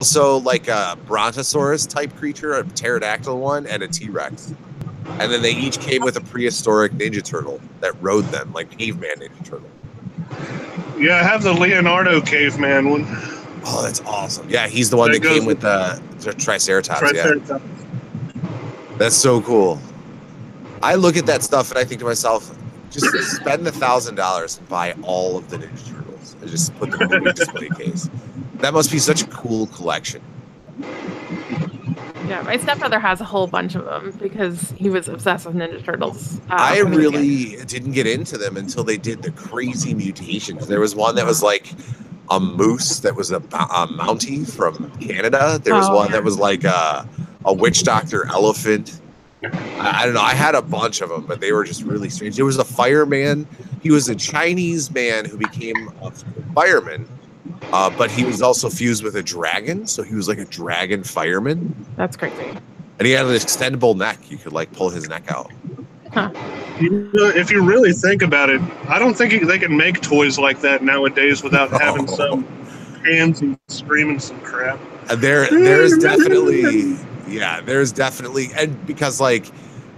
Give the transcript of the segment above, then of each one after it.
also like a brontosaurus type creature, a pterodactyl one, and a T-Rex. And then they each came with a prehistoric Ninja Turtle that rode them, like caveman Ninja Turtle. Yeah, I have the Leonardo caveman one. Oh, that's awesome. Yeah, he's the one that came with the Triceratops. Yeah, that's so cool. I look at that stuff and I think to myself, just spend $1,000 and buy all of the Ninja Turtles and just put them in the display case. That must be such a cool collection. Yeah, my stepbrother has a whole bunch of them because he was obsessed with Ninja Turtles. I really didn't get into them until they did the crazy mutations. There was one that was like a moose that was a Mountie from Canada. There was one that was like a witch doctor elephant. I don't know. I had a bunch of them, but they were just really strange. There was a fireman. He was a Chinese man who became a fireman, but he was also fused with a dragon. So he was like a dragon fireman. That's crazy. And he had an extendable neck. You could like pull his neck out. Huh. If you really think about it, I don't think they can make toys like that nowadays without having some hands and screaming some crap. There's definitely... Yeah, there's definitely, and because like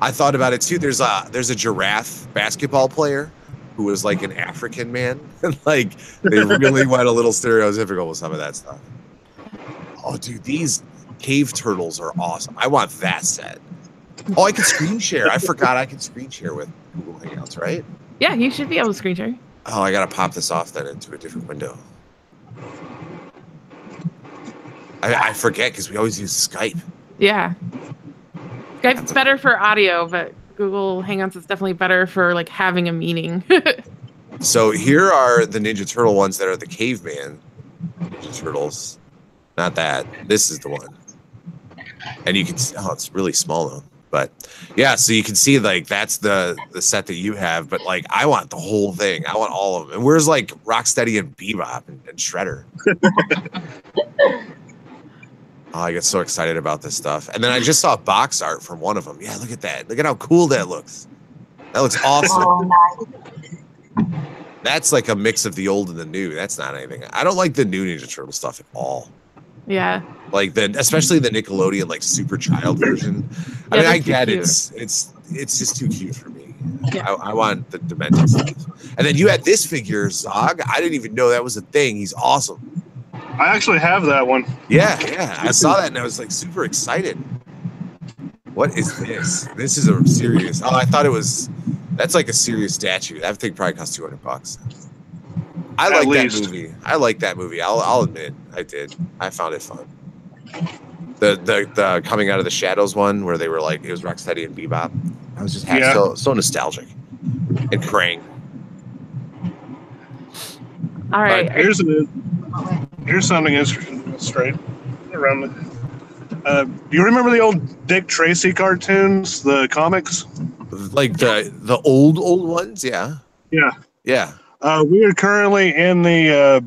I thought about it too. There's a giraffe basketball player who was like an African man, and like they really went a little stereotypical with some of that stuff. Oh, dude, these cave turtles are awesome. I want that set. Oh, I can screen share. I forgot I can screen share with Google Hangouts, right? Yeah, you should be able to screen share. Oh, I gotta pop this off then into a different window. I forget because we always use Skype. Yeah. Skype's better for audio, but Google Hangouts is definitely better for like having a meeting. So here are the Ninja Turtle ones that are the caveman Ninja Turtles. Not that. This is the one. And you can see, oh, it's really small though. But yeah, so you can see like that's the set that you have, but like I want the whole thing. I want all of them. And where's like Rocksteady and Bebop and Shredder? Oh, I get so excited about this stuff. And then I just saw box art from one of them. Yeah, look at that. Look at how cool that looks. That looks awesome. Oh, nice. That's like a mix of the old and the new. That's not anything. I don't like the new Ninja Turtle stuff at all. Yeah. Like especially the Nickelodeon like Super Child version. I mean, I get it's just too cute for me. Yeah. I want the Demented stuff. And then you had this figure, Zog. I didn't even know that was a thing. He's awesome. I actually have that one. Yeah. I saw that and I was like super excited. What is this? This is a serious. Oh, I thought it was. That's like a serious statue. That thing probably cost $200. I like that movie. I like that movie. I'll admit, I did. I found it fun. The Coming Out of the Shadows one, where they were like it was Rocksteady and Bebop. I was just so nostalgic. And Krang. All right. Here's something interesting. Straight around the. Do you remember the old Dick Tracy cartoons, the comics? Like the old ones, yeah. Yeah. We are currently in the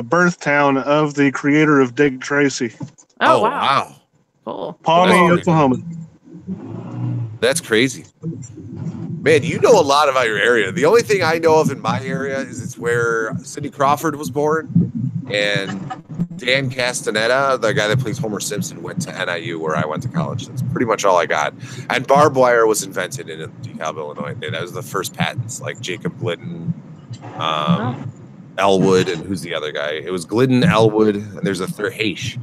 birth town of the creator of Dick Tracy. Oh wow. Cool. Pawnee, Oklahoma. That's crazy. Man, you know a lot about your area. The only thing I know of in my area is it's where Sidney Crawford was born, and Dan Castaneda, the guy that plays Homer Simpson, went to NIU, where I went to college. That's pretty much all I got. And barbed wire was invented in DeKalb, Illinois. That was the first patents, like Jacob Glidden, Elwood, and who's the other guy? It was Glidden, Elwood, and there's a third, Haish.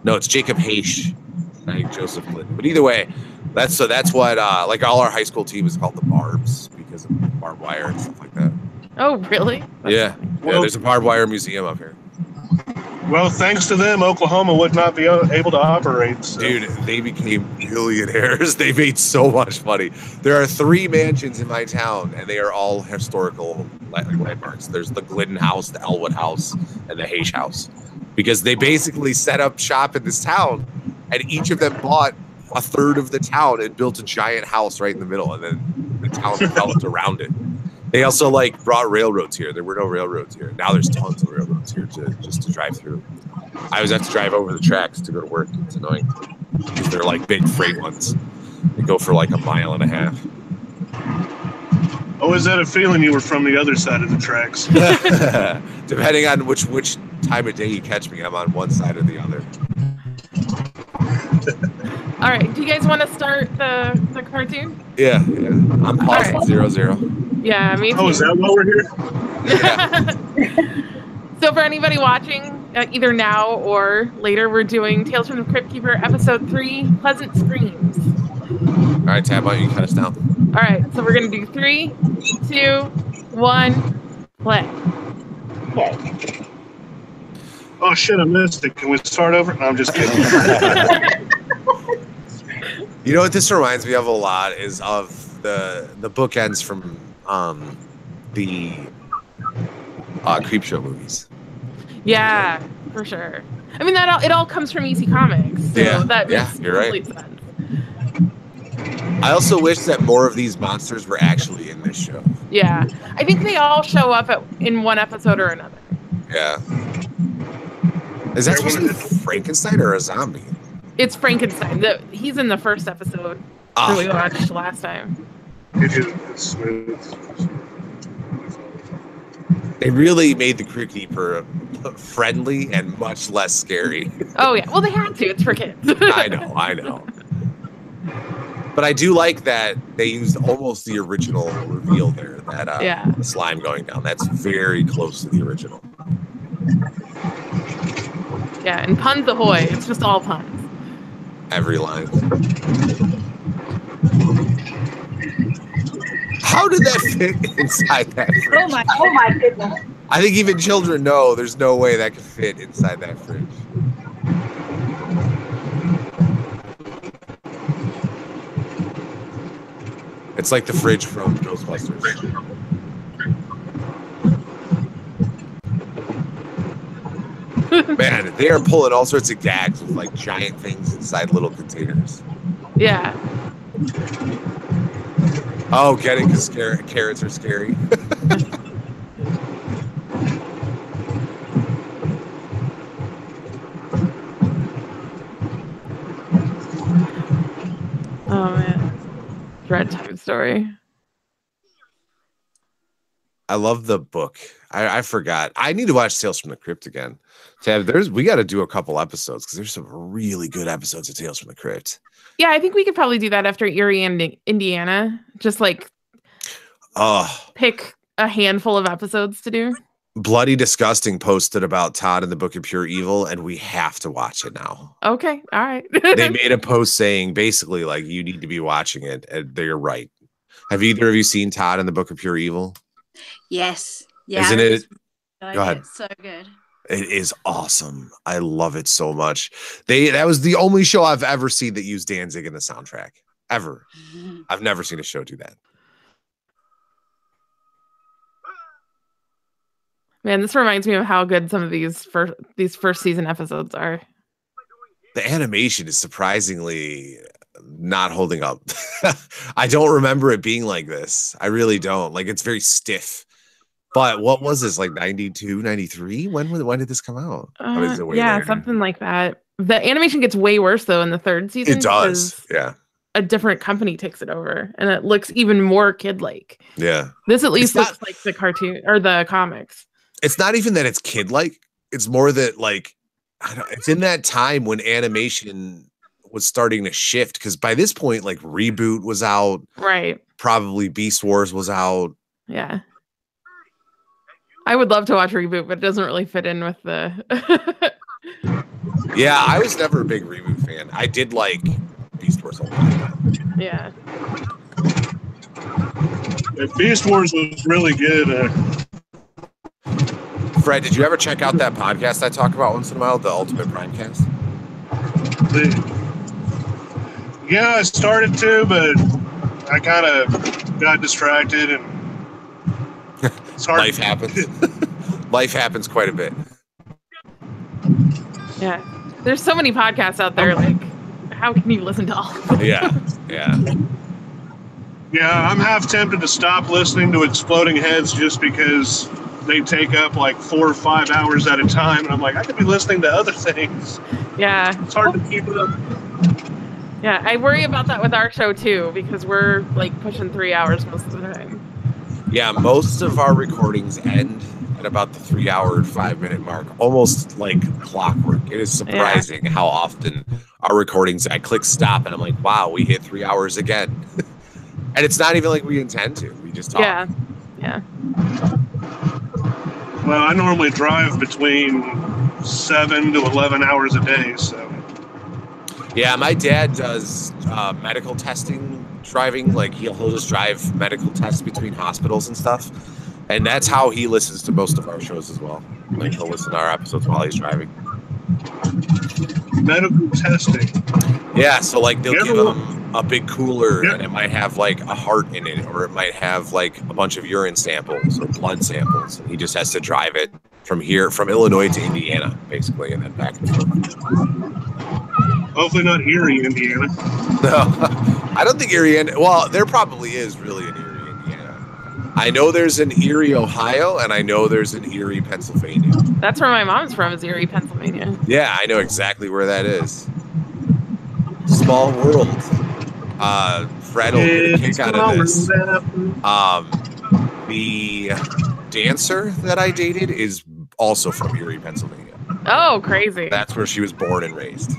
No, it's Jacob Haish. I think Joseph Glidden. But either way, that's what like all our high school team is called the Barbs because of barbed wire and stuff like that. Oh, really? Yeah. There's a barbed wire museum up here. Well, thanks to them, Oklahoma would not be able to operate. So. Dude, they became billionaires. They made so much money. There are 3 mansions in my town, and they are all historical landmarks. There's the Glidden House, the Elwood House, and the Haish House. Because they basically set up shop in this town, and each of them bought a third of the town and built a giant house right in the middle, and then the town developed around it. They also like brought railroads here. There were no railroads here. Now there's tons of railroads here just to drive through. I always have to drive over the tracks to go to work. It's annoying because they're like big freight ones. They go for like a mile and a half. Oh, is that a feeling you were from the other side of the tracks? Depending on which time of day you catch me, I'm on one side or the other. All right. Do you guys want to start the cartoon? Yeah. I'm pausing All right. 0-0. Yeah, me too. Oh, is that why we're here? Yeah. So for anybody watching, either now or later, we're doing Tales from the Cryptkeeper, episode 3, Pleasant Screams. All right, Tab, why don't you cut us down? All right, so we're gonna do 3, 2, 1, play. Oh shit, I missed it. Can we start over? No, I'm just kidding. You know what this reminds me of a lot is of the bookends from the Creepshow movies. Yeah, for sure. I mean, it all comes from EC Comics, so that makes you're right. complete sense. I also wish that more of these monsters were actually in this show. Yeah, I think they all show up in one episode or another. Yeah. Is that supposed to be Frankenstein or a zombie? It's Frankenstein. He's in the first episode that we watched last time. It's smooth. They really made the Cryptkeeper friendly and much less scary. Oh yeah, well they had to. It's for kids. I know. But I do like that they used almost the original reveal there. That the slime going down. That's very close to the original. Yeah, and puns ahoy. It's just all puns. Every line. How did that fit inside that fridge? Oh my goodness. I think even children know there's no way that could fit inside that fridge. It's like the fridge from Ghostbusters. Man, they are pulling all sorts of gags with like giant things inside little containers. Yeah. Oh, get it? Because carrots are scary. Oh man. Dread Time Story. I love the book. I forgot. I need to watch Tales from the Crypt again. Tab, we got to do a couple episodes because there's some really good episodes of Tales from the Crypt. Yeah, I think we could probably do that after Erie and Indiana. Just like pick a handful of episodes to do. Bloody Disgusting posted about Todd and the Book of Pure Evil, and we have to watch it now. Okay, all right. They made a post saying basically like you need to be watching it, and they're right. Have either of you seen Todd and the Book of Pure Evil? Yes. Yeah. Isn't it? Go ahead. It's so good. It is awesome. I love it so much. That was the only show I've ever seen that used Danzig in the soundtrack. Ever. I've never seen a show do that. Man, this reminds me of how good some of these first season episodes are. The animation is surprisingly not holding up. I don't remember it being like this. I really don't. Like, it's very stiff. But what was this, like 92, 93? When did this come out? Yeah, something like that. The animation gets way worse, though, in the third season. It does, yeah. A different company takes it over, and it looks even more kid-like. Yeah. This at least looks like the cartoon, or the comics. It's not even that it's kid-like. It's more that, like, it's in that time when animation was starting to shift, because by this point, like, Reboot was out. Right. Probably Beast Wars was out. Yeah. I would love to watch Reboot, but it doesn't really fit in with the... Yeah, I was never a big Reboot fan. I did like Beast Wars a lot. Yeah. Beast Wars was really good. Fred, did you ever check out that podcast I talk about once in a while, the Ultimate Primecast? Yeah, I started to, but I kind of got distracted, and it's hard. Life happens. Life happens quite a bit. Yeah. There's so many podcasts out there, like, how can you listen to all of them? Yeah. Yeah, I'm half tempted to stop listening to Exploding Heads just because they take up like 4 or 5 hours at a time, and I'm like, I could be listening to other things. Yeah. It's hard to keep it up. Yeah, I worry about that with our show too, because we're like pushing 3 hours most of the time. Yeah, most of our recordings end at at about the 3 hour, 5 minute mark, almost like clockwork. It is surprising how often our recordings, I click stop and I'm like, wow, we hit 3 hours again. And it's not even like we intend to. We just talk. Yeah. Yeah. Well, I normally drive between 7 to 11 hours a day, so. Yeah, my dad does medical testing driving. Like he'll just drive medical tests between hospitals and stuff. And that's how he listens to most of our shows as well. Like he'll listen to our episodes while he's driving. Medical testing. Yeah, so like they'll give him a big cooler and it might have like a heart in it, or it might have like a bunch of urine samples or blood samples, and he just has to drive it from Illinois to Indiana, basically, and then back and forth. Hopefully not Erie, Indiana. No, I don't think Erie. Well, there probably is really an Erie, Indiana. I know there's an Erie, Ohio, and I know there's an Erie, Pennsylvania. That's where my mom's from, is Erie, Pennsylvania. Yeah, I know exactly where that is. Small world. Fred will get a kick out of this. The dancer that I dated is also from Erie, Pennsylvania. Oh, crazy. That's where she was born and raised.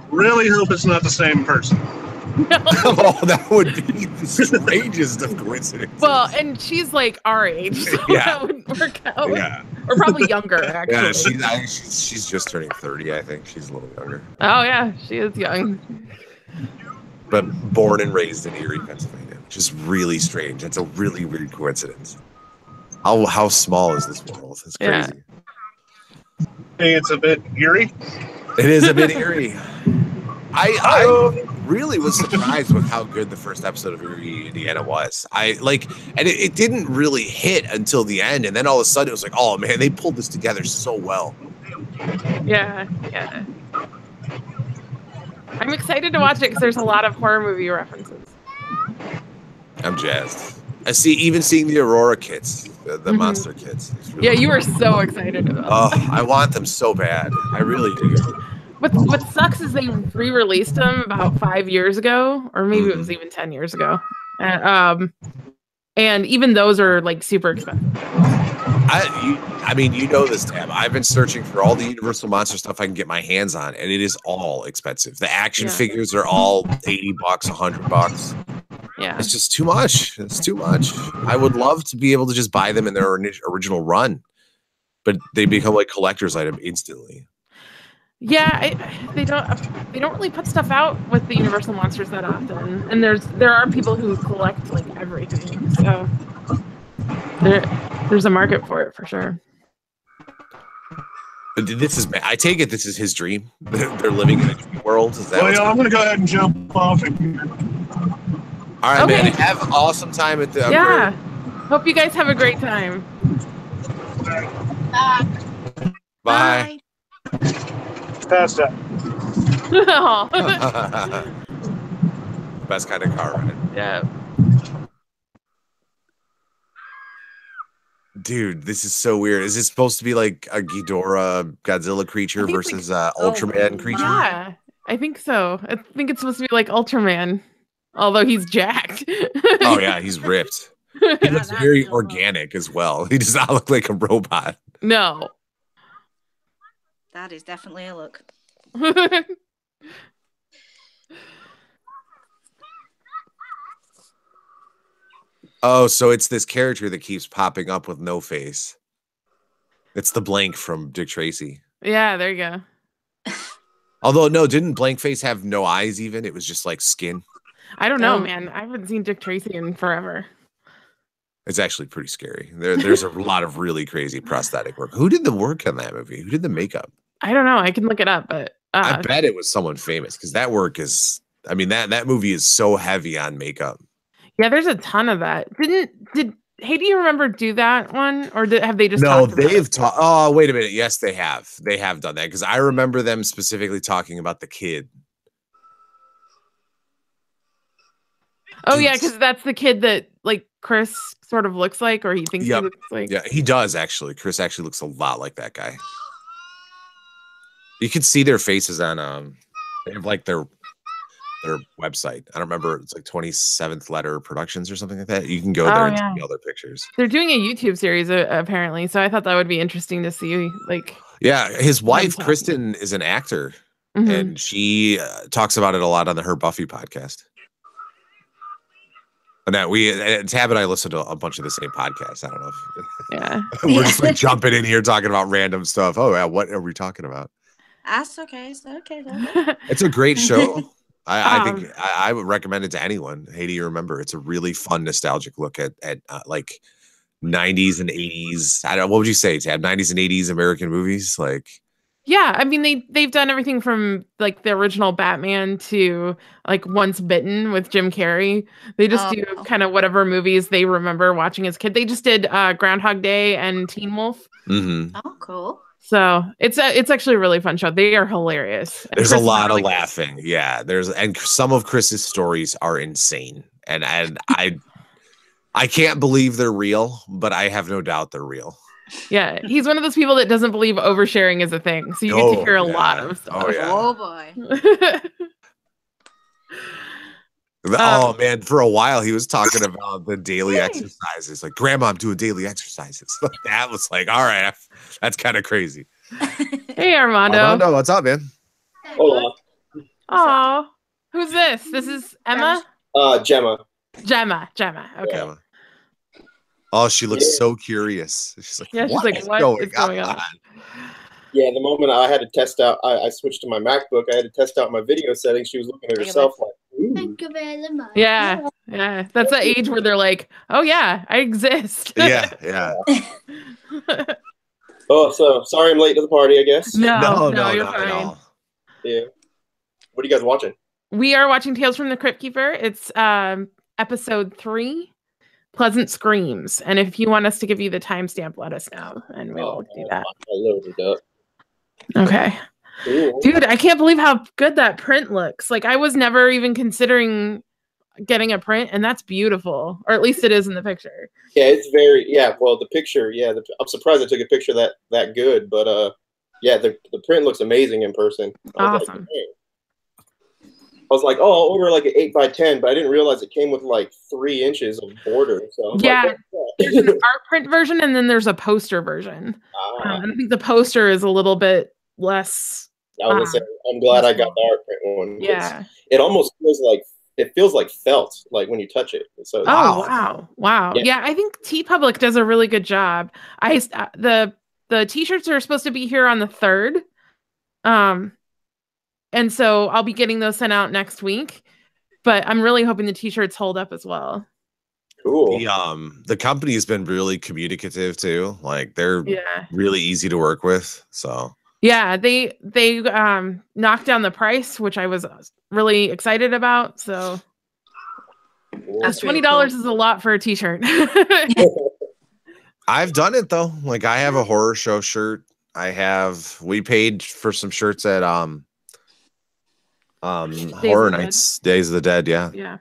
Really hope it's not the same person. No. Oh, that would be the strangest of coincidences. Well, and she's like our age, so that would work out. Yeah. Or probably younger, actually. Yeah, she's just turning 30, I think. She's a little younger. Oh, yeah, she is young. But born and raised in Erie, Pennsylvania, which is really strange. That's a really weird coincidence. How small is this world? It's crazy. Hey, it's a bit eerie. It is a bit eerie. I really was surprised with how good the first episode of Erie, Indiana was. It didn't really hit until the end, and then all of a sudden it was like, oh man, they pulled this together so well. Yeah. I'm excited to watch it because there's a lot of horror movie references. I'm jazzed. Even seeing the Aurora kits, the monster kits. Really you were so excited about. Oh, I want them so bad. I really do. What sucks is they re-released them about 5 years ago, or maybe it was even 10 years ago. And even those are like super expensive. I mean, you know this, Tab. I've been searching for all the Universal Monster stuff I can get my hands on, and it is all expensive. The action figures are all $80, $100. Yeah, it's just too much. It's too much. I would love to be able to just buy them in their original run, but they become like collector's item instantly. Yeah, they don't really put stuff out with the Universal Monsters that often, and there are people who collect like everything, so there's a market for it for sure. But I take it this is his dream. They're living in a dream world. Is that? Well, I'm gonna go ahead and jump off. All right, man. Have an awesome time at the. Yeah. Hope you guys have a great time. Bye. Passed up. Best kind of car ride. Yeah. Dude, this is so weird. Is this supposed to be like a Ghidorah Godzilla creature versus Ultraman creature? Yeah, I think so. I think it's supposed to be like Ultraman, although he's jacked. Oh yeah, he's ripped. He looks very organic as well. He does not look like a robot. No. That is definitely a look. Oh, so it's this character that keeps popping up with no face. It's the blank from Dick Tracy. Yeah, there you go. Although, no, didn't blank face have no eyes even? It was just like skin. I don't know, man. I haven't seen Dick Tracy in forever. It's actually pretty scary. There's a lot of really crazy prosthetic work. Who did the work on that movie? Who did the makeup? I don't know. I can look it up, but I bet it was someone famous because that work is. I mean that movie is so heavy on makeup. Yeah, there's a ton of that. Did Hey, do you remember do that one, or have they just? No, they've talked. Oh, wait a minute. Yes, they have. They have done that because I remember them specifically talking about the kid. Oh yeah, because that's the kid that like Chris sort of looks like, or he thinks he looks like. Yeah, he does actually. Chris actually looks a lot like that guy. You can see their faces on they have like their their website. I don't remember. It's like 27th Letter Productions or something like that. You can go there and see all their pictures. They're doing a YouTube series apparently, so I thought that would be interesting to see. Like, yeah, his wife Kristen is an actor, and she talks about it a lot on her Buffy podcast. And that Tab and I listen to a bunch of the same podcasts. I don't know if we're just like jumping in here talking about random stuff. Oh yeah, what are we talking about? That's okay. It's okay. It's a great show. I think I would recommend it to anyone. Hey, do you remember? It's a really fun, nostalgic look at like 90s and 80s. I don't know, what would you say, Tab? 90s and 80s American movies? Like, yeah, I mean they've done everything from like the original Batman to like Once Bitten with Jim Carrey. They just do kind of whatever movies they remember watching as a kid. They just did Groundhog Day and Teen Wolf. Oh, cool. So it's actually a really fun show. They are hilarious. There's a lot of laughing. Yeah, and some of Chris's stories are insane, and I can't believe they're real, but I have no doubt they're real. Yeah, he's one of those people that doesn't believe oversharing is a thing. So you get to hear a lot of stuff. Oh, yeah. Oh boy. Oh man, for a while he was talking about the daily exercises. Like, Grandma, I'm doing daily exercises. That was like, all right, that's kind of crazy. Hey, Armando. Armando, what's up, man? Hola. Oh, who's this? This is Emma? Gemma. Gemma. Okay. Yeah. Oh, she looks so curious. She's like, what is going on? Yeah, the moment I had to test out, I switched to my MacBook. I had to test out my video settings. She was looking at herself like, ooh. Thank you very much. Yeah. That's the age where they're like, oh yeah, I exist. Yeah. Oh, so sorry I'm late to the party, I guess. No, you're fine. Yeah. What are you guys watching? We are watching Tales from the Cryptkeeper. It's episode 3. Pleasant Screams. And if you want us to give you the timestamp, let us know, and we'll do that. I loaded up. Okay. Cool. Dude, I can't believe how good that print looks. Like, I was never even considering getting a print, and that's beautiful. Or at least it is in the picture. Yeah, it's very, well, the picture, I'm surprised I took a picture that good, but the print looks amazing in person. Awesome. I was like, oh, I'll order like an 8x10, but I didn't realize it came with like 3 inches of border. So there's an art print version, and then there's a poster version. I think the poster is a little bit less. I was gonna say, I'm glad I got the art print one. Yeah, it almost feels like felt, like when you touch it. So wow. Yeah, I think TeePublic does a really good job. The t-shirts are supposed to be here on the 3rd. And so I'll be getting those sent out next week, but I'm really hoping the t-shirts hold up as well. Cool. The company has been really communicative too. Like, they're really easy to work with. So yeah, they knocked down the price, which I was really excited about. So $20 is a lot for a t-shirt. I've done it though. Like, I have a horror show shirt. We paid for some shirts at Horror Nights, Days of the Dead. Yeah.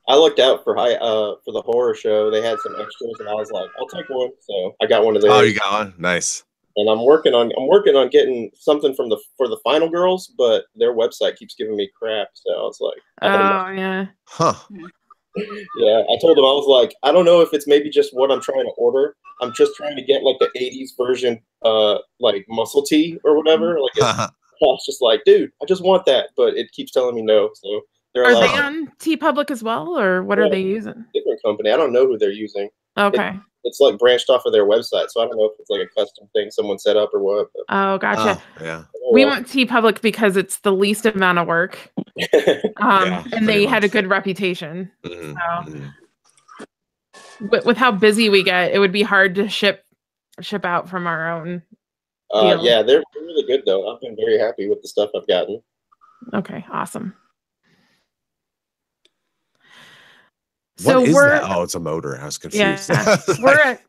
I looked out for the horror show. They had some extras, and I was like, I'll take one. So I got one of those. Oh, you got one? Nice. And I'm working on getting something for the Final Girls, but their website keeps giving me crap. So I was like, yeah. Huh. Yeah, I told them, I was like, I don't know if it's maybe just what I'm trying to order. I'm just trying to get like the 80s version, like muscle tee or whatever. Like, I was just like, dude, I just want that, but it keeps telling me no. So are they on TeePublic as well, or what are they using? Different company. I don't know who they're using. Okay. It's like branched off of their website, so I don't know if it's like a custom thing someone set up or what. But. Oh, gotcha. Yeah. We want TeePublic because it's the least amount of work, and they had a good reputation. So, with how busy we get, it would be hard to ship out from our own. Yeah, they're really good though. I've been very happy with the stuff I've gotten. Okay, awesome. What is that? Oh, it's a motor. I was confused. Yeah, we're at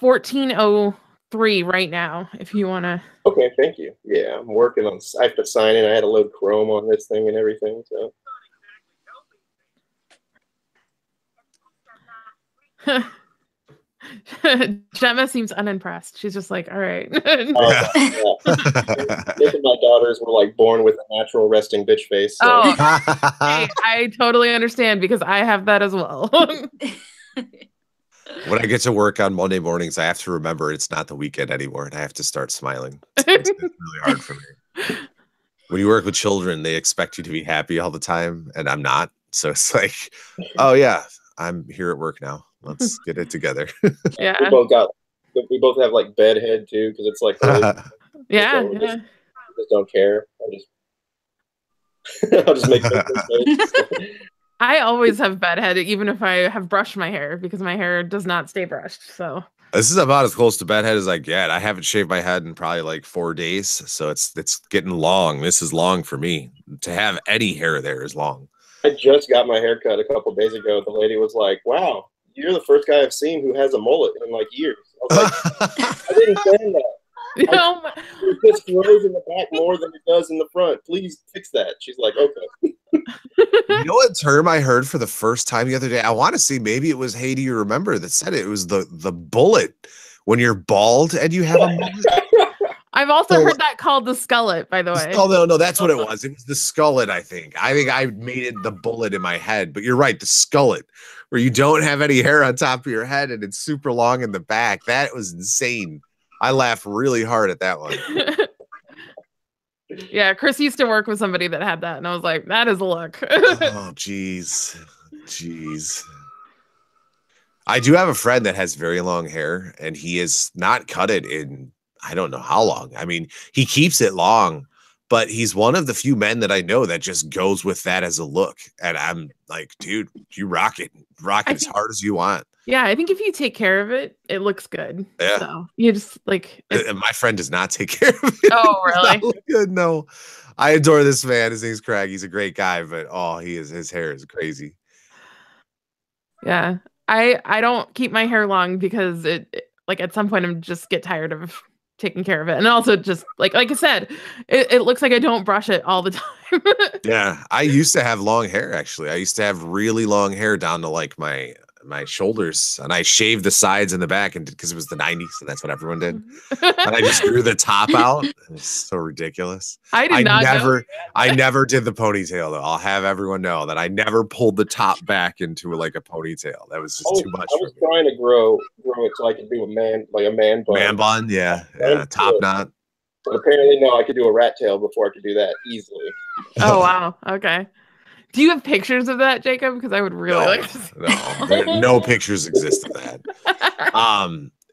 14:03 right now. If you want to. Okay, thank you. Yeah, I'm working on. I have to sign in. I had to load Chrome on this thing and everything. So. Gemma seems unimpressed. She's just like, all right. Yeah. Both of my daughters were like born with a natural resting bitch face. So. Oh, hey, I totally understand because I have that as well. When I get to work on Monday mornings, I have to remember it's not the weekend anymore, and I have to start smiling. It's really hard for me. When you work with children, they expect you to be happy all the time, and I'm not. So it's like, oh yeah, I'm here at work now. Let's get it together. Yeah. We both have like bed head too, because it's like yeah. just don't care. I'll just make mistakes. I always have bad head, even if I have brushed my hair, because my hair does not stay brushed. So this is about as close to bedhead as I get. I haven't shaved my head in probably like 4 days, so it's getting long. This is long for me. To have any hair there is long. I just got my hair cut a couple days ago. The lady was like, "Wow, you're the first guy I've seen who has a mullet in like years." I was like, "I didn't plan that. It just grows in the back more than it does in the front. Please fix that." She's like, "Okay." You know what term I heard for the first time the other day? I want to say maybe it was Hey, do you remember that said it? It was the bullet when you're bald and you have a mullet. I've also heard that called the skullet, by the way. Oh no, that's what it was. It was the skullet, I think. I think I made it the bullet in my head, but you're right, the skullet, where you don't have any hair on top of your head and it's super long in the back. That was insane. I laughed really hard at that one. Yeah, Chris used to work with somebody that had that, and I was like, that is a look. Oh, jeez. I do have a friend that has very long hair, and he is not cut it in I don't know how long. I mean, he keeps it long, but he's one of the few men that I know that just goes with that as a look. And I'm like, dude, you rock it as hard as you want. Yeah, I think if you take care of it, it looks good. Yeah. So you just like. And my friend does not take care of it. Oh, really? Good. No, I adore this man. His name's Craig. He's a great guy, but his hair is crazy. Yeah, I don't keep my hair long because it like at some point I'm just get tired of taking care of it, and also just like I said, it looks like I don't brush it all the time. Yeah, I used to have long hair. Actually, I used to have really long hair down to like my shoulders, and I shaved the sides and the back, and because it was the 90s, and that's what everyone did. And I just grew the top out. It's so ridiculous. I never did the ponytail though. I'll have everyone know that I never pulled the top back into like a ponytail. That was just too much. I was trying to grow it so I could do a man bun. Man bun, yeah, top knot. But apparently, no, I could do a rat tail before I could do that easily. Oh wow, okay. Do you have pictures of that, Jacob? Because I would really like to see. No pictures exist of that.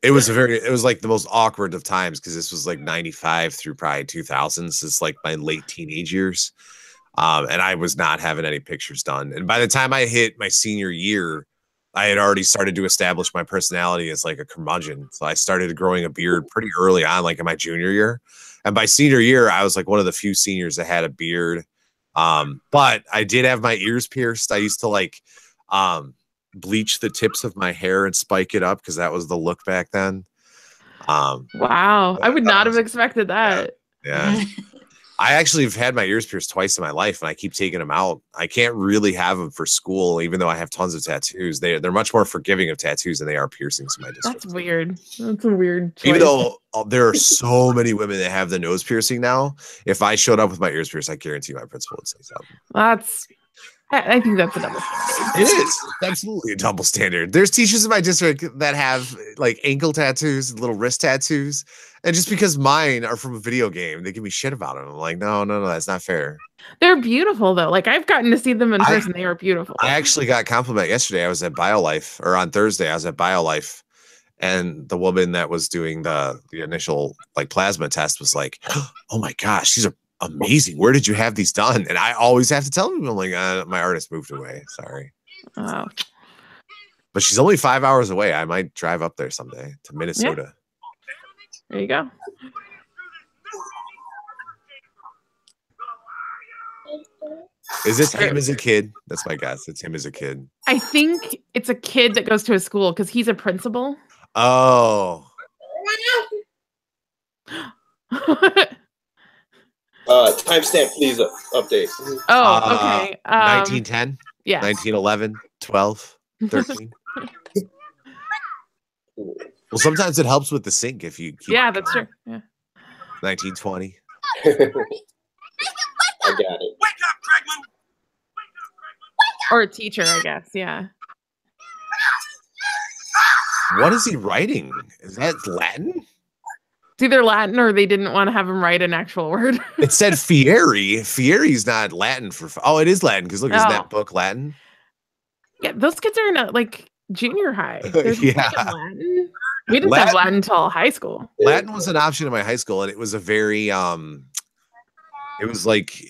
It was like the most awkward of times because this was like 95 through probably 2000s. It's like my late teenage years. And I was not having any pictures done. And by the time I hit my senior year, I had already started to establish my personality as like a curmudgeon. So I started growing a beard pretty early on, like in my junior year. And by senior year, I was like one of the few seniors that had a beard. But I did have my ears pierced. I used to like bleach the tips of my hair and spike it up because that was the look back then. Wow, I would not have expected that. Yeah. I actually have had my ears pierced twice in my life, and I keep taking them out. I can't really have them for school, even though I have tons of tattoos. They're much more forgiving of tattoos than they are piercings in my district. That's weird. That's a weird choice. Even though there are so many women that have the nose piercing now, if I showed up with my ears pierced, I guarantee my principal would say something. I think that's a double standard. It is absolutely a double standard. There's teachers in my district that have like ankle tattoos, little wrist tattoos, and just because mine are from a video game, they give me shit about them. I'm like, no, that's not fair. They're beautiful though. Like I've gotten to see them in person. They are beautiful. I actually got a compliment yesterday. I was at BioLife, or on Thursday, I was at BioLife, and the woman that was doing the initial like plasma test was like, "Oh my gosh, these are amazing. Where did you have these done?" And I always have to tell them, I'm like, my artist moved away. Sorry. Wow. But she's only 5 hours away. I might drive up there someday to Minnesota. Yeah. There you go. Is this him as a kid? That's my guess. It's him as a kid. I think it's a kid that goes to a school because he's a principal. Oh. Timestamp, please, update. Oh, okay. 1910? Yeah. 1911? 12? 13? Well, sometimes it helps with the sync if you keep Yeah, that's true. Yeah. 1920. I got it. Or a teacher, I guess. Yeah. What is he writing? Is that Latin? It's either Latin or they didn't want to have him write an actual word. It said Fieri. Fieri's not Latin for. Oh, it is Latin because look, isn't that book Latin? Yeah, those kids are in like junior high. There's Yeah. Latin. We didn't have Latin until high school. Latin was an option in my high school, and it was a very it was like,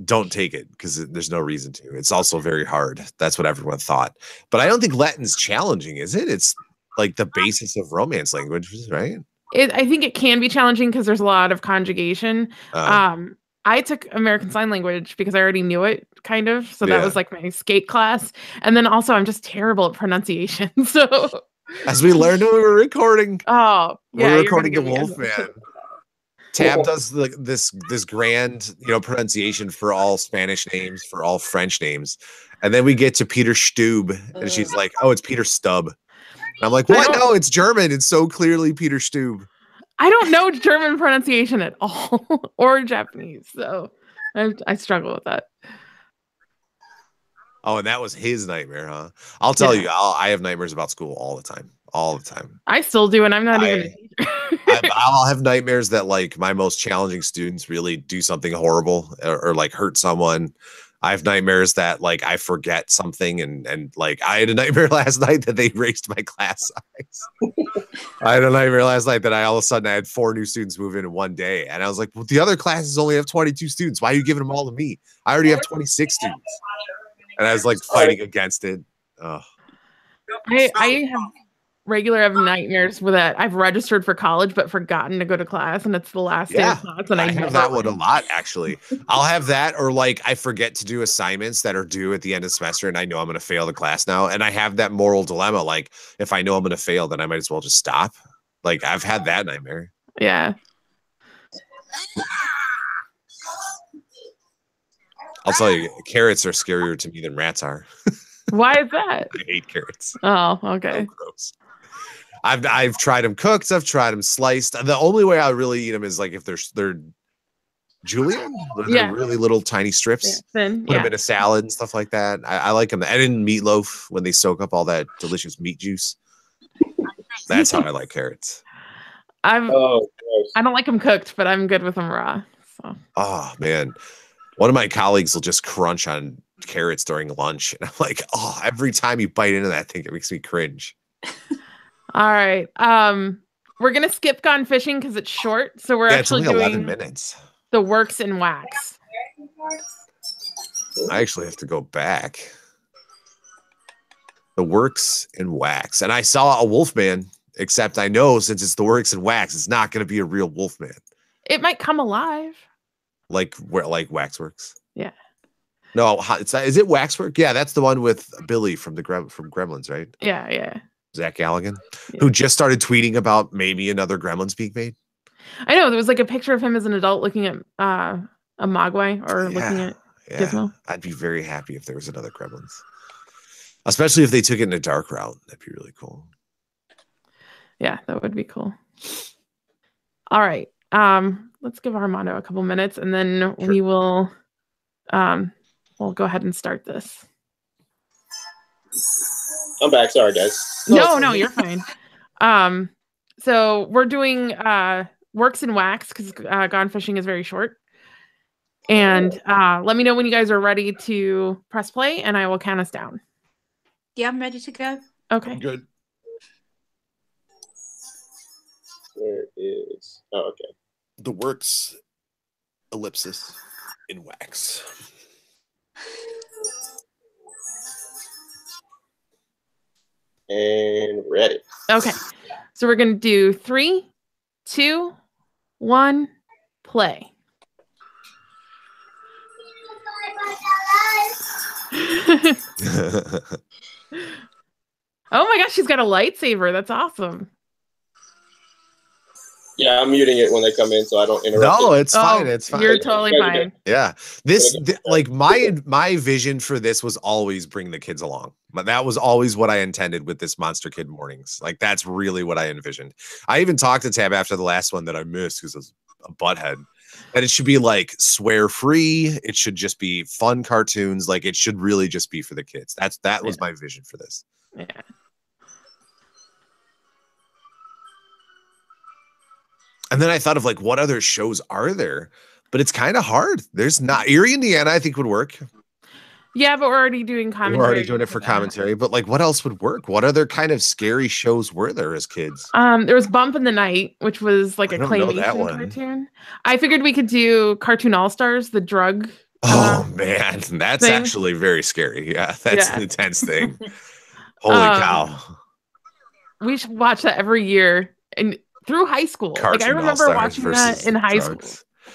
don't take it because there's no reason to. It's also very hard. That's what everyone thought. But I don't think Latin's challenging, is it? It's like the basis of Romance languages, right? I think it can be challenging because there's a lot of conjugation. I took American Sign Language because I already knew it, kind of. So that was like my skate class. And then also, I'm just terrible at pronunciation. So as we learned when we were recording, we're recording the Wolfman. Tab does this grand, pronunciation for all Spanish names, for all French names, and then we get to Peter Stub, and she's like, "Oh, it's Peter Stub." And I'm like, "What? No, it's German. It's so clearly Peter Stub." I don't know German pronunciation at all, or Japanese, so I struggle with that. Oh, and that was his nightmare, huh? I'll tell you, I have nightmares about school all the time. I still do, and I'm not even a teacher. I'll have nightmares that like my most challenging students really do something horrible or like hurt someone. I have nightmares that like I forget something and like I had a nightmare last night that they raised my class size. I had a nightmare last night that all of a sudden I had 4 new students move in one day. And I was like, well, the other classes only have 22 students. Why are you giving them all to me? I already have 26 students. And I was like fighting against it. I have regular nightmares with that. I've registered for college but forgotten to go to class, and it's the last day of class, and I have that one a lot actually. I'll have that, or like I forget to do assignments that are due at the end of the semester, and I know I'm going to fail the class now, and I have that moral dilemma. Like if I know I'm going to fail, then I might as well just stop. Like I've had that nightmare. Yeah. I'll tell you, carrots are scarier to me than rats are. Why is that? I hate carrots. Oh, okay. So gross. I've tried them cooked. I've tried them sliced. The only way I really eat them is like if they're julienne. They're really little tiny strips. Thin. Put them in a salad and stuff like that. I like them. And in meatloaf when they soak up all that delicious meat juice. That's how I like carrots. I don't like them cooked, but I'm good with them raw. So. Oh man, one of my colleagues will just crunch on carrots during lunch, and I'm like, oh, every time you bite into that thing, it makes me cringe. All right. We're gonna skip Gone Fishing because it's short. So we're actually it's only doing 11 minutes. The Works in Wax. I actually have to go back. The Works in Wax. And I saw a Wolfman, except I know since it's The Works in Wax, it's not gonna be a real Wolfman. It might come alive. Like Waxworks. Yeah. No, is it Waxwork? Yeah, that's the one with Billy from from Gremlins, right? Yeah. Zach Galligan, who just started tweeting about maybe another Gremlins being made. I know there was like a picture of him as an adult looking at a Mogwai or looking at Gizmo. I'd be very happy if there was another Gremlins, especially if they took it in a dark route. That'd be really cool. Yeah, that would be cool. All right, let's give Armando a couple minutes, and then we will we'll go ahead and start this. I'm back. Sorry, guys. No, you're fine. So we're doing Works in Wax because Gone Fishing is very short. And let me know when you guys are ready to press play, and I will count us down. Yeah, I'm ready to go. Okay. Good. Where is... Oh, okay. The Works ellipsis in Wax. And ready. Okay. So we're going to do 3, 2, 1, play. Oh my gosh, she's got a lightsaber. That's awesome. Yeah, I'm muting it when they come in so I don't interrupt. No, them. it's fine. It's fine. You're totally fine. Yeah. This like my vision for this was always bring the kids along. But that was always what I intended with this Monster Kid Mornings. Like that's really what I envisioned. I even talked to Tab after the last one that I missed because I was a butthead. That it should be like swear free. It should just be fun cartoons. Like it should really just be for the kids. That was my vision for this. Yeah. And then I thought of like what other shows are there? But it's kind of hard. There's not Erie, Indiana, I think would work. Yeah, but we're already doing commentary. We're already doing it for commentary, but like what else would work? What other kind of scary shows were there as kids? There was Bump in the Night, which was like a claymation cartoon. I figured we could do Cartoon All-Stars, the drug. Oh man, that's thing. actually very scary. Yeah, that's an intense thing. Holy cow. We should watch that every year and through high school. Cartoon like I remember All-Stars watching that in high school.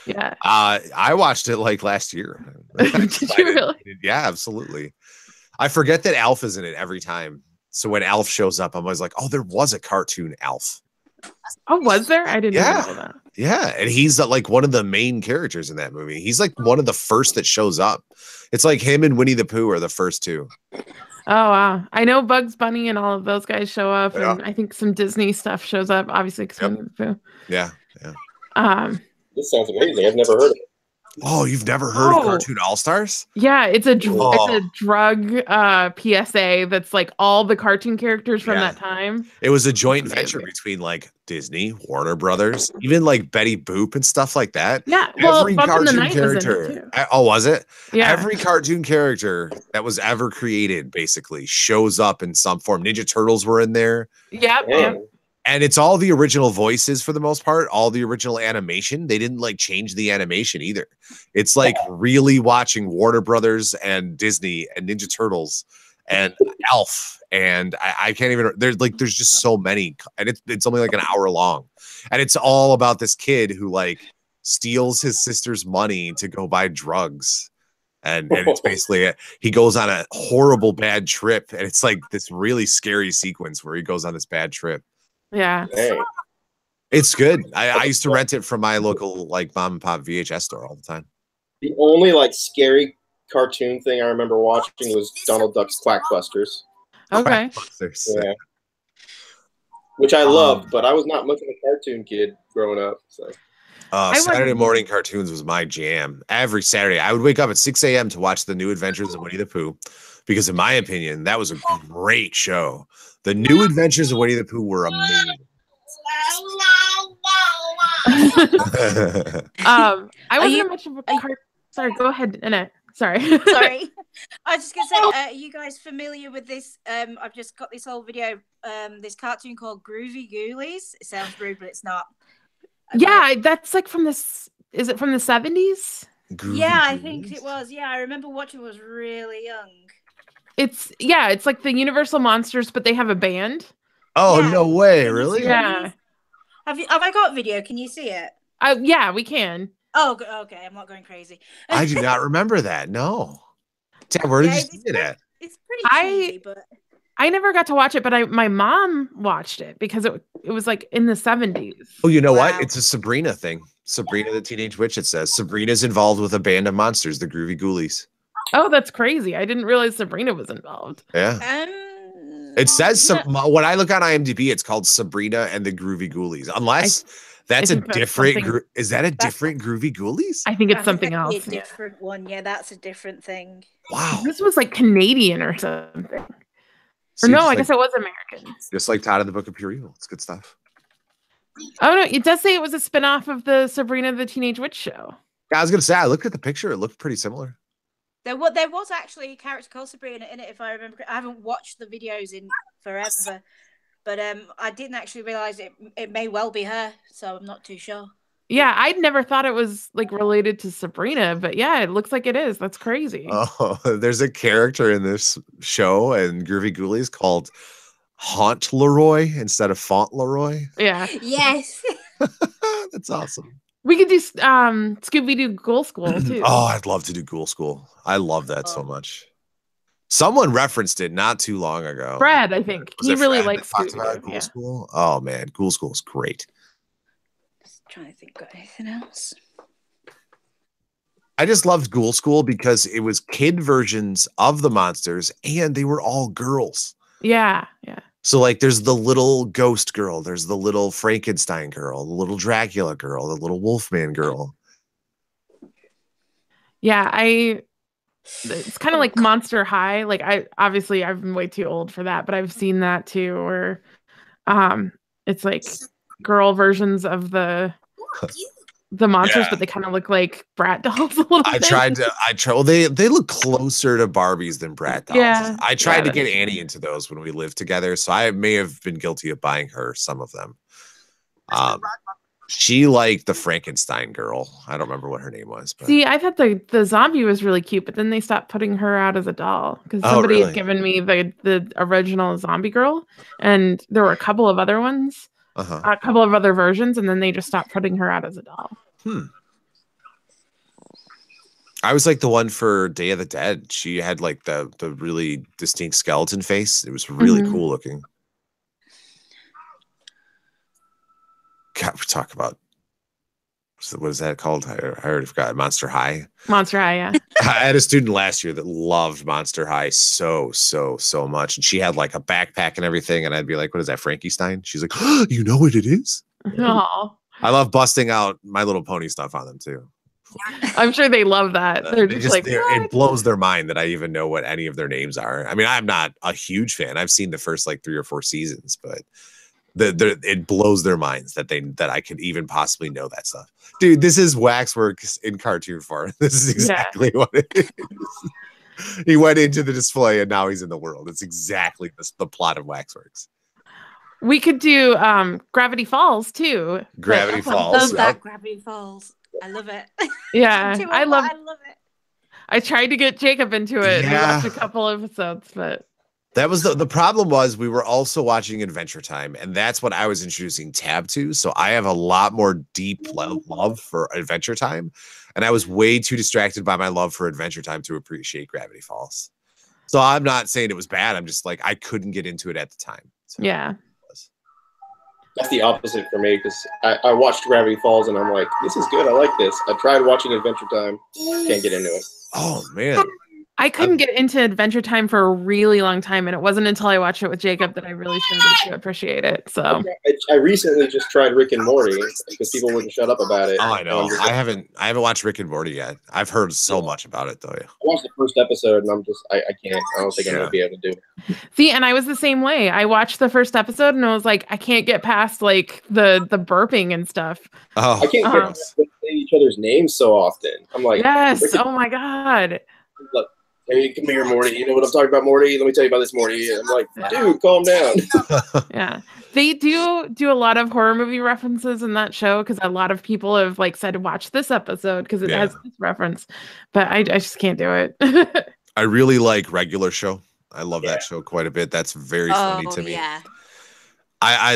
Yeah. I watched it like last year. Did you really? Yeah, absolutely. I forget that Alf is in it every time. So when Alf shows up, I'm always like, oh, there was a cartoon Alf. Oh, was there? I didn't know that. Yeah, and he's like one of the main characters in that movie. He's like one of the first that shows up. It's like him and Winnie the Pooh are the first two. Oh, wow. I know Bugs Bunny and all of those guys show up, and I think some Disney stuff shows up, obviously, because Winnie the Pooh. Yeah. This sounds amazing. I've never heard of it. Oh, you've never heard of Cartoon All-Stars? Yeah, it's a drug PSA that's like all the cartoon characters from that time. It was a joint venture between like Disney, Warner Brothers, even like Betty Boop and stuff like that. Yeah, well, every Bump in the cartoon Night was in it character. too. Oh, was it? Yeah. Every cartoon character that was ever created basically shows up in some form. Ninja Turtles were in there. Yep. And it's all the original voices for the most part, all the original animation. They didn't like change the animation either. It's like really watching Warner Brothers and Disney and Ninja Turtles and Elf. And I can't even, there's just so many. And it's only like an hour long. And it's all about this kid who like steals his sister's money to go buy drugs. And it's basically he goes on a horrible bad trip. And it's like this really scary sequence where he goes on this bad trip. Yeah. Dang. It's good. I used to rent it from my local like mom and pop VHS store all the time. The only like scary cartoon thing I remember watching was Donald Duck's Quackbusters. Okay. Yeah. Which I loved, but I was not much of a cartoon kid growing up. So Saturday morning cartoons was my jam. Every Saturday, I would wake up at 6 a.m. to watch The New Adventures of Winnie the Pooh, because in my opinion, that was a great show. The New Adventures of Winnie the Pooh were amazing. I wasn't much of a sorry, go ahead, Annette. Sorry. Sorry. I was just gonna say, are you guys familiar with this? I've just got this whole video, this cartoon called Groovy Ghoulies. It sounds rude, but it's not. Yeah, that's like from this. Is it from the 70s? Yeah, I think it was. Yeah, I remember watching it, was really young. It's like the Universal Monsters, but they have a band. Oh, no way, really? Yeah. Have I got video? Can you see it? Yeah, we can. Oh, okay. I'm not going crazy. I do not remember that. No. Tab, where did you see it at? It's pretty cheesy, but I never got to watch it, but my mom watched it because it was like in the 70s. Oh, you know what? It's a Sabrina thing. Sabrina the Teenage Witch, it says. Sabrina's involved with a band of monsters, the Groovy Ghoulies. Oh, that's crazy. I didn't realize Sabrina was involved. Yeah. It says when I look on IMDb, it's called Sabrina and the Groovy Ghoulies. Unless that's a different is that a different Groovy Ghoulies? I think it's something else. A different one. Yeah, that's a different thing. Wow. This was like Canadian or something. Or no, I guess it was American. Just like Todd in the Book of Pure Evil. It's good stuff. Oh no, it does say it was a spinoff of the Sabrina the Teenage Witch show. Yeah, I was gonna say I looked at the picture, it looked pretty similar. There was actually a character called Sabrina in it, if I remember. I haven't watched the videos in forever, but I didn't actually realize it may well be her, so I'm not too sure. Yeah, I'd never thought it was like related to Sabrina, but yeah, it looks like it is. That's crazy. Oh, there's a character in this show and Groovy Ghoulies called Fauntleroy instead of Fauntleroy. Yeah. Yes. That's awesome. We could do Scooby-Doo Ghoul School too. Oh, I'd love to do Ghoul School. I love that so much. Someone referenced it not too long ago. Fred, I think. He really likes Ghoul School. Oh man, Ghoul School is great. trying to think, got anything else? I just loved Ghoul School because it was kid versions of the monsters and they were all girls. Yeah, yeah. So like there's the little ghost girl, there's the little Frankenstein girl, the little Dracula girl, the little Wolfman girl. Yeah, it's kind of like Monster High. Like I'm way too old for that, but I've seen that too, where it's like girl versions of the monsters, but they kind of look like brat dolls a little bit. Well, they look closer to Barbies than brat dolls. Yeah. I tried to get Annie into those when we lived together, so I may have been guilty of buying her some of them. She liked the Frankenstein girl. I don't remember what her name was. But. See, I thought the zombie was really cute, but then they stopped putting her out as a doll because somebody had given me the original zombie girl, and there were a couple of other ones. A couple of other versions, and then they just stopped putting her out as a doll. I was like the one for Day of the Dead. She had like the really distinct skeleton face. It was really cool looking. God, we talk about what is that called? I already forgot. Monster High. Monster High, yeah. I had a student last year that loved Monster High so much, and she had like a backpack and everything. And I'd be like, "What is that, Frankenstein?" She's like, "Oh, you know what it is?" Oh, I love busting out My Little Pony stuff on them too. I'm sure they love that. They're just like, it blows their mind that I even know what any of their names are. I mean, I'm not a huge fan. I've seen the first like 3 or 4 seasons, but it blows their minds that I could even possibly know that stuff. Dude, this is Waxworks in cartoon form. This is exactly what it is. He went into the display and now he's in the world. It's exactly the plot of Waxworks. We could do Gravity Falls too. Gravity Falls. I love that Gravity Falls. I love it. Yeah, I love it. I tried to get Jacob into it. Yeah. We watched a couple episodes, but that was the problem was we were also watching Adventure Time, and that's what I was introducing Tab to. So I have a lot more deep love for Adventure Time, and I was way too distracted by my love for Adventure Time to appreciate Gravity Falls. So I'm not saying it was bad. I'm just like I couldn't get into it at the time. So. Yeah. That's the opposite for me because I watched Gravity Falls and I'm like, this is good. I like this. I tried watching Adventure Time. Can't get into it. Oh, man. I couldn't get into Adventure Time for a really long time, and it wasn't until I watched it with Jacob that I really started to appreciate it. So I recently just tried Rick and Morty because people wouldn't shut up about it. Oh, I know. I haven't watched Rick and Morty yet. I've heard so much about it though. I watched the first episode and I can't. I don't think I'm gonna be able to do it. See, and I was the same way. I watched the first episode and I was like, I can't get past like the burping and stuff. Oh, I can't get say each other's names so often. I'm like, yes. Oh my god. Look, hey, come here, Morty. You know what I'm talking about, Morty? Let me tell you about this, Morty. I'm like, dude, calm down. Yeah, they do a lot of horror movie references in that show because a lot of people have like said watch this episode because it has this reference, but I just can't do it. I really like Regular Show. I love that show quite a bit. That's very funny to me. Yeah.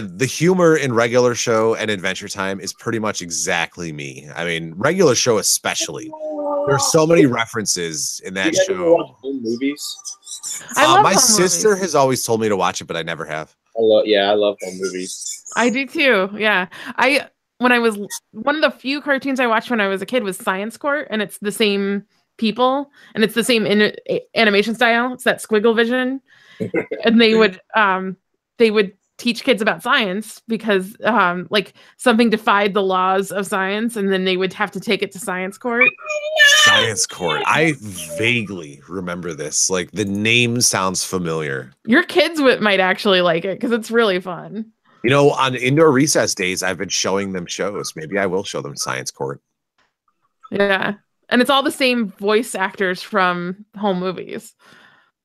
The humor in Regular Show and Adventure Time is pretty much exactly me. I mean, Regular Show especially. There's so many references in that show. Watch home movies? My sister has always told me to watch it, but I never have. I love home movies. I do too. Yeah. When I was one of the few cartoons I watched when I was a kid was Science Court, and it's the same people and it's the same animation style. It's that squiggle vision, and they would teach kids about science because like something defied the laws of science, and then they would have to take it to Science Court. Science Court. I vaguely remember this. Like the name sounds familiar. Your kids might actually like it because it's really fun. You know, on indoor recess days, I've been showing them shows. Maybe I will show them Science Court. Yeah. And it's all the same voice actors from home movies.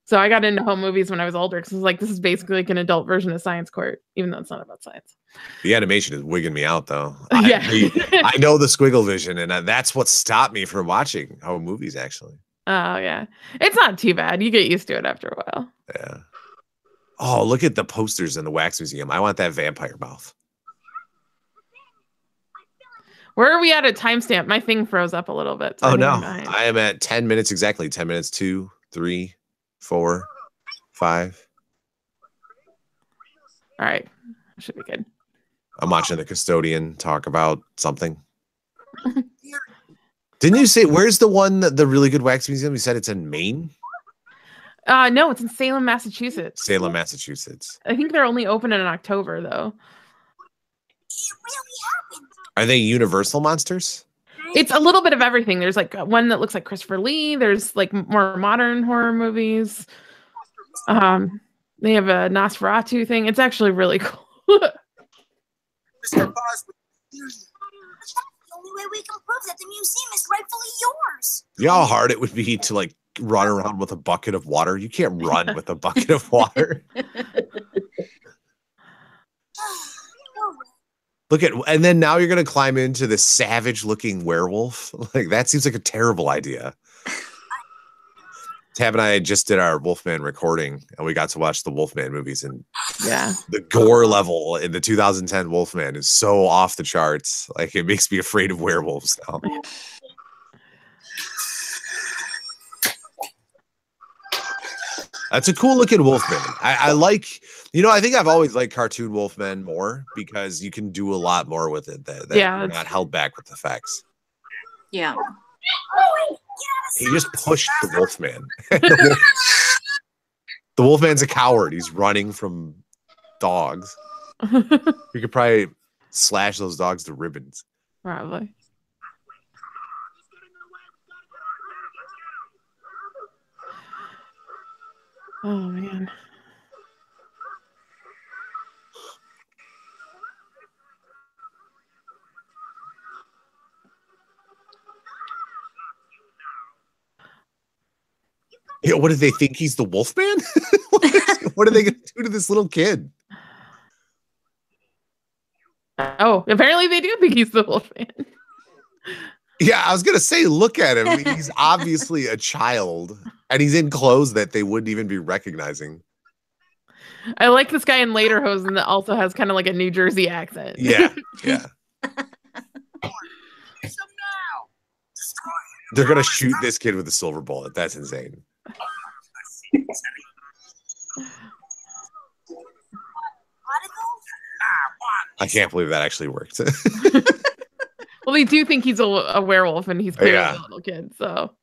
So I got into home movies when I was older because I was like, this is basically like an adult version of Science Court, even though it's not about science. The animation is wigging me out, though. Yeah. I know the squiggle vision, and that's what stopped me from watching home movies, actually. Oh, yeah. It's not too bad. You get used to it after a while. Yeah. Oh, look at the posters in the Wax Museum. I want that vampire mouth. Where are we at a timestamp? My thing froze up a little bit. So oh, no. I am at 10 minutes exactly. 10 minutes, 2, 3, 4, 5. All right. Should be good. I'm watching the custodian talk about something. Didn't you say where's the one the really good wax museum? You said it's in Maine? No, it's in Salem, Massachusetts. Salem, Massachusetts. I think they're only open in October though. Are they Universal monsters? It's a little bit of everything. There's like one that looks like Christopher Lee. There's like more modern horror movies. They have a Nosferatu thing. It's actually really cool. Mr. Bosworth, that's the only way we can prove that the museum is rightfully yours. You know how hard it would be to like run around with a bucket of water? You can't run with a bucket of water. Look at, and then now you're going to climb into the savage looking werewolf. Like that seems like a terrible idea. Tab and I just did our Wolfman recording and we got to watch the Wolfman movies, and the gore level in the 2010 Wolfman is so off the charts. Like it makes me afraid of werewolves now. That's a cool looking Wolfman. I like, you know, I think I've always liked cartoon Wolfmen more because you can do a lot more with it. You're not held back with effects. Yeah. He just pushed the Wolfman. The Wolfman's a coward. He's running from dogs. You could probably slash those dogs to ribbons. Probably. Oh man. Yeah, what do they think he's the Wolfman? What are they going to do to this little kid? Oh, apparently they do think he's the Wolfman. Yeah, I was going to say, look at him. He's obviously a child, and he's in clothes that they wouldn't even be recognizing. I like this guy in Lederhosen that also has kind of like a New Jersey accent. Yeah, yeah. They're going to shoot this kid with a silver bullet. That's insane. I can't believe that actually worked. Well, they do think he's a werewolf, and he's clearly a little kid, so.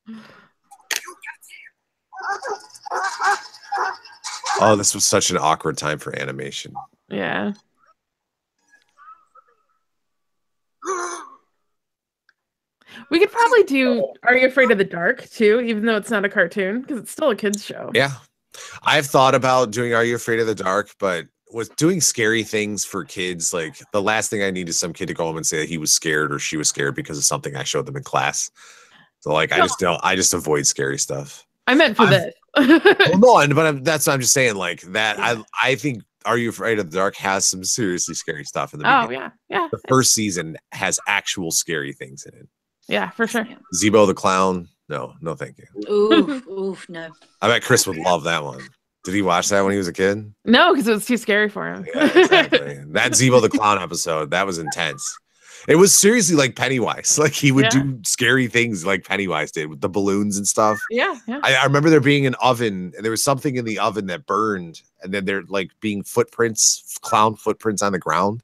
Oh, this was such an awkward time for animation. Yeah. We could probably do Are You Afraid of the Dark, too, even though it's not a cartoon, because it's still a kid's show. Yeah. I've thought about doing Are You Afraid of the Dark, but with doing scary things for kids, like the last thing I need is some kid to go home and say that he was scared or she was scared because of something I showed them in class. So like, I just avoid scary stuff. I meant for this. Well, no, but that's what I'm just saying. Like that, I think Are You Afraid of the Dark has some seriously scary stuff in the beginning. Oh yeah. The first season has actual scary things in it. Yeah, for sure. Zebo the Clown. No, thank you. Oof, no. I bet Chris would love that one. Did he watch that when he was a kid? No, because it was too scary for him. Yeah, exactly. That Zebo the Clown episode, that was intense. It was seriously like Pennywise. Like he would do scary things like Pennywise did with the balloons and stuff. Yeah. I remember there being an oven, and there was something in the oven that burned, and then there like being footprints, clown footprints on the ground.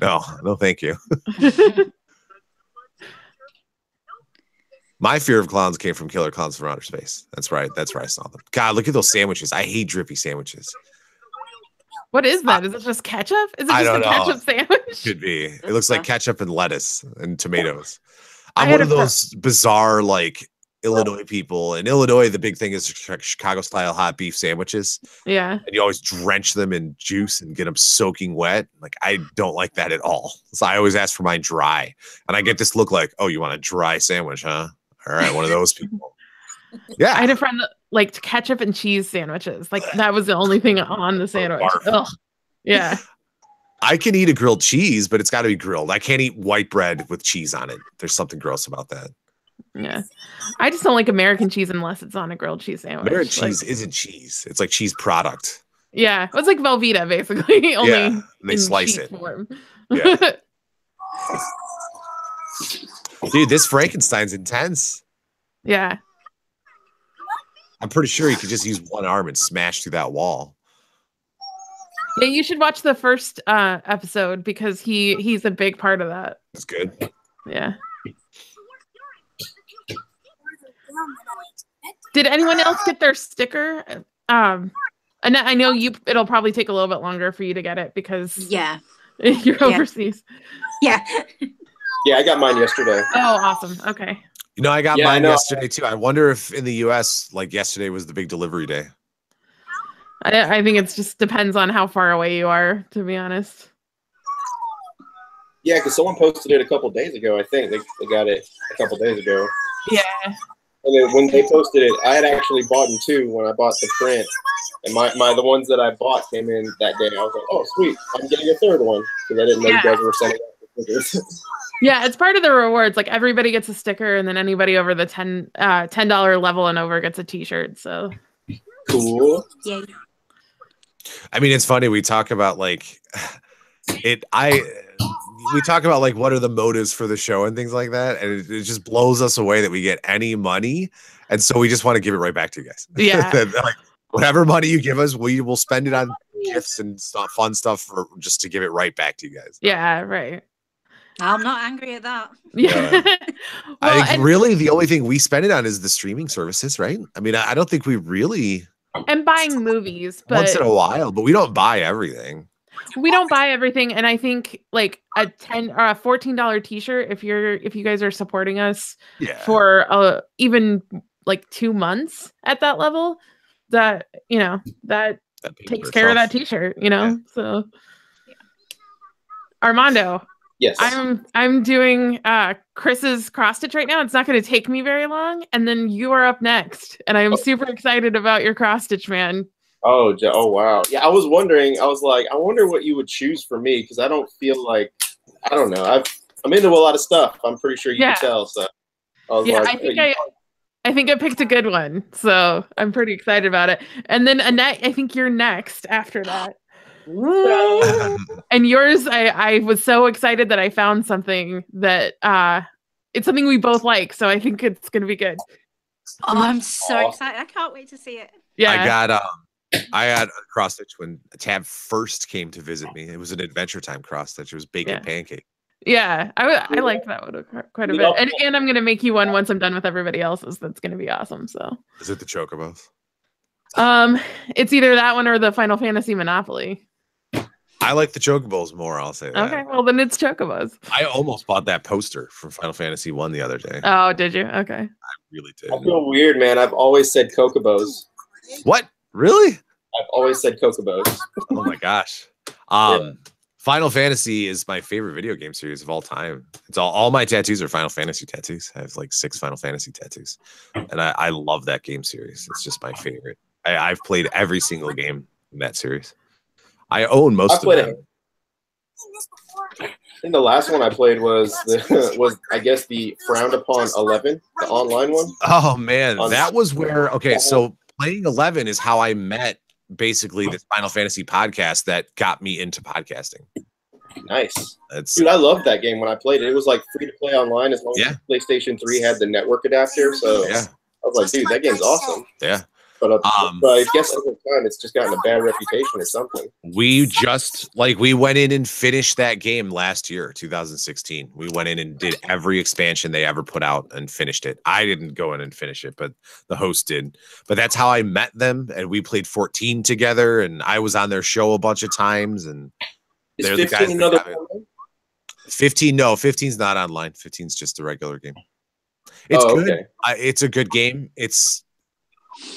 No, thank you. My fear of clowns came from Killer Clowns from Outer Space. That's right. That's where I saw them. God, look at those sandwiches. I hate drippy sandwiches. What is that? Is it just ketchup? Is it just a ketchup sandwich? Could be. It looks like ketchup and lettuce and tomatoes. I'm one of those bizarre, like, Illinois people. In Illinois, the big thing is Chicago-style hot beef sandwiches. Yeah. And you always drench them in juice and get them soaking wet. Like, I don't like that at all. So I always ask for mine dry. And I get this look like, oh, you want a dry sandwich, huh? All right, one of those people. Yeah. I had a friend that liked ketchup and cheese sandwiches. Like, that was the only thing on the sandwich. Ugh. Yeah. I can eat a grilled cheese, but it's got to be grilled. I can't eat white bread with cheese on it. There's something gross about that. Yeah. I just don't like American cheese unless it's on a grilled cheese sandwich. American cheese isn't cheese. It's like cheese product. Yeah. It's like Velveeta, basically. Only and they slice it. Form. Yeah. Dude, this Frankenstein's intense. Yeah. I'm pretty sure he could just use one arm and smash through that wall. Yeah, you should watch the first episode because he's a big part of that. It's good. Yeah. Did anyone else get their sticker? And I know it'll probably take a little bit longer for you to get it because you're overseas. Yeah. Yeah, I got mine yesterday. Oh, awesome. Okay. You know, I got mine yesterday too. I wonder if in the US, like yesterday was the big delivery day. I think it just depends on how far away you are, to be honest. Yeah, because someone posted it a couple days ago. I think they got it a couple days ago. Yeah. And then when they posted it, I had actually bought them too when I bought the print. And the ones that I bought came in that day. I was like, oh, sweet. I'm getting a third one because I didn't know you guys were sending out the stickers. Yeah, it's part of the rewards. Like everybody gets a sticker, and then anybody over the $10 level and over gets a T-shirt. So cool. Yeah. I mean, it's funny. We talk about like we talk about like what are the motives for the show and things like that, and it just blows us away that we get any money, and so we just want to give it right back to you guys. Yeah. Like whatever money you give us, we will spend it on gifts and stuff, fun stuff, for just to give it right back to you guys. Yeah, right. I'm not angry at that. Yeah. Well, I think really the only thing we spend it on is the streaming services, right? I mean, I don't think we really buying movies, but once in a while, but we don't buy everything. We don't buy everything, and I think like a $10 or a $14 T-shirt if you guys are supporting us for even like 2 months at that level, that that takes care of that T-shirt, So Armando. Yes. I'm doing Chris's cross stitch right now. It's not going to take me very long, and then you are up next, and I'm super excited about your cross stitch, man. Oh wow. Yeah, I was wondering. I was like, I wonder what you would choose for me because I don't feel like I don't know. I'm into a lot of stuff. I'm pretty sure you can tell. So I was like, I think I picked a good one, so I'm pretty excited about it. And then Annette, I think you're next after that. So, and yours, I was so excited that I found something that it's something we both like, so I think it's gonna be good. Oh, I'm so excited! I can't wait to see it. Yeah, I had a cross stitch when Tab first came to visit me. It was an Adventure Time cross stitch. It was bacon pancake. Yeah, I liked that one quite a bit, and I'm gonna make you one once I'm done with everybody else's. That's gonna be awesome. So is it the Chocobos? It's either that one or the Final Fantasy Monopoly. I like the Chocobos more, I'll say that. Okay, well then it's Chocobos. I almost bought that poster from Final Fantasy 1 the other day. Oh, did you? Okay. I really did. I feel weird, man. I've always said Chocobos. What? Really? I've always said Chocobos. Oh my gosh. Final Fantasy is my favorite video game series of all time. It's all my tattoos are Final Fantasy tattoos. I have like 6 Final Fantasy tattoos. And I love that game series. It's just my favorite. I've played every single game in that series. I own most of them. I think the last one I played was I guess the frowned upon 11, the online one. Oh man, that was where so playing 11 is how I met basically this Final Fantasy podcast that got me into podcasting. Nice. Dude, I loved that game when I played it. It was like free to play online as long as PlayStation 3 had the network adapter. So I was like, dude, that game's awesome. Yeah. But I guess over time it's just gotten a bad reputation or something. We went in and finished that game last year, 2016. We went in and did every expansion they ever put out and finished it. I didn't go in and finish it, but the host did. But that's how I met them, and we played 14 together, and I was on their show a bunch of times. And is 15 another one? 15? No, 15's not online. 15's just a regular game. It's good. Okay. It's a good game.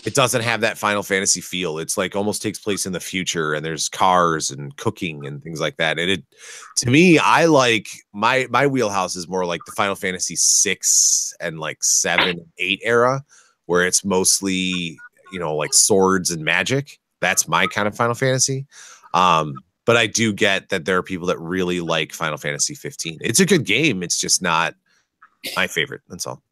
It doesn't have that Final Fantasy feel. It's like almost takes place in the future, and there's cars and cooking and things like that. And to me, I like my wheelhouse is more like the Final Fantasy 6 and like 7, 8 era, where it's mostly, like swords and magic. That's my kind of Final Fantasy. But I do get that there are people that really like Final Fantasy 15. It's a good game. It's just not my favorite. That's all.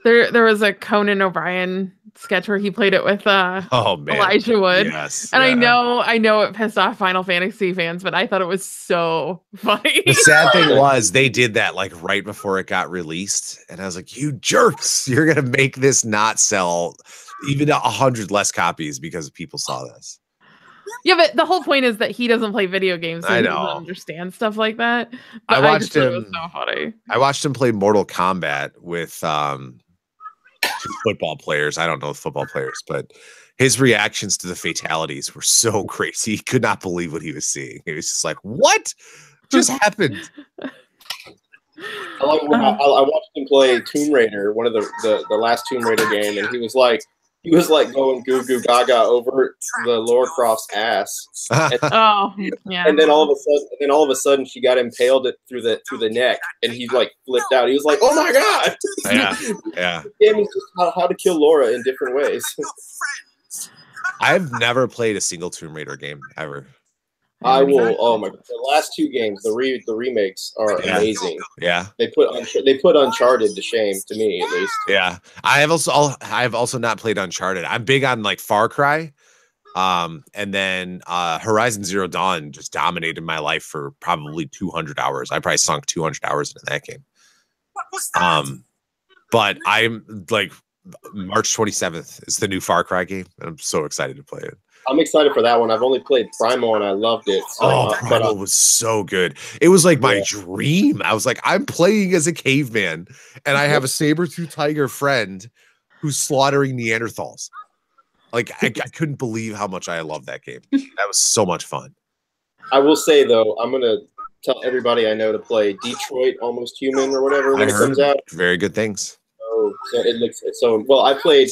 There was a Conan O'Brien sketch where he played it with Elijah Wood. Yes, and I know it pissed off Final Fantasy fans, but I thought it was so funny. The sad thing was they did that like right before it got released, and I was like, you jerks, you're gonna make this not sell even 100 less copies because people saw this. Yeah, but the whole point is that he doesn't play video games, so I he know. doesn't understand stuff like that. I But watched just thought it was him. so funny. I watched him play Mortal Kombat with 2 football players. I don't know football players, but his reactions to the fatalities were so crazy. He could not believe what he was seeing. He was just like, "What just happened?" I like when I watched him play Tomb Raider, one of the last Tomb Raider game, and he was like going goo goo gaga over the Lara Croft's ass. And, Oh, yeah. and then all of a sudden, she got impaled through the neck, and he like flipped out. He was like, "Oh my god!" Yeah. The game is just how to kill Laura in different ways. I've never played a single Tomb Raider game ever. I will. Oh my god! The last 2 games, the remakes are amazing. Yeah, they put Uncharted to shame, to me at least. Yeah, I have also not played Uncharted. I'm big on like Far Cry, and then Horizon Zero Dawn just dominated my life for probably 200 hours. I probably sunk 200 hours into that game. But I'm like March 27th is the new Far Cry game, and I'm so excited to play it. I'm excited for that one. I've only played Primal and I loved it. So, Primal was so good. It was like my dream. I was like, I'm playing as a caveman, and I have a saber-tooth tiger friend who's slaughtering Neanderthals. Like, I couldn't believe how much I love that game. That was so much fun. I will say, though, I'm going to tell everybody I know to play Detroit Almost Human or whatever when it comes out. Very good things. So it looks so. Well, I played.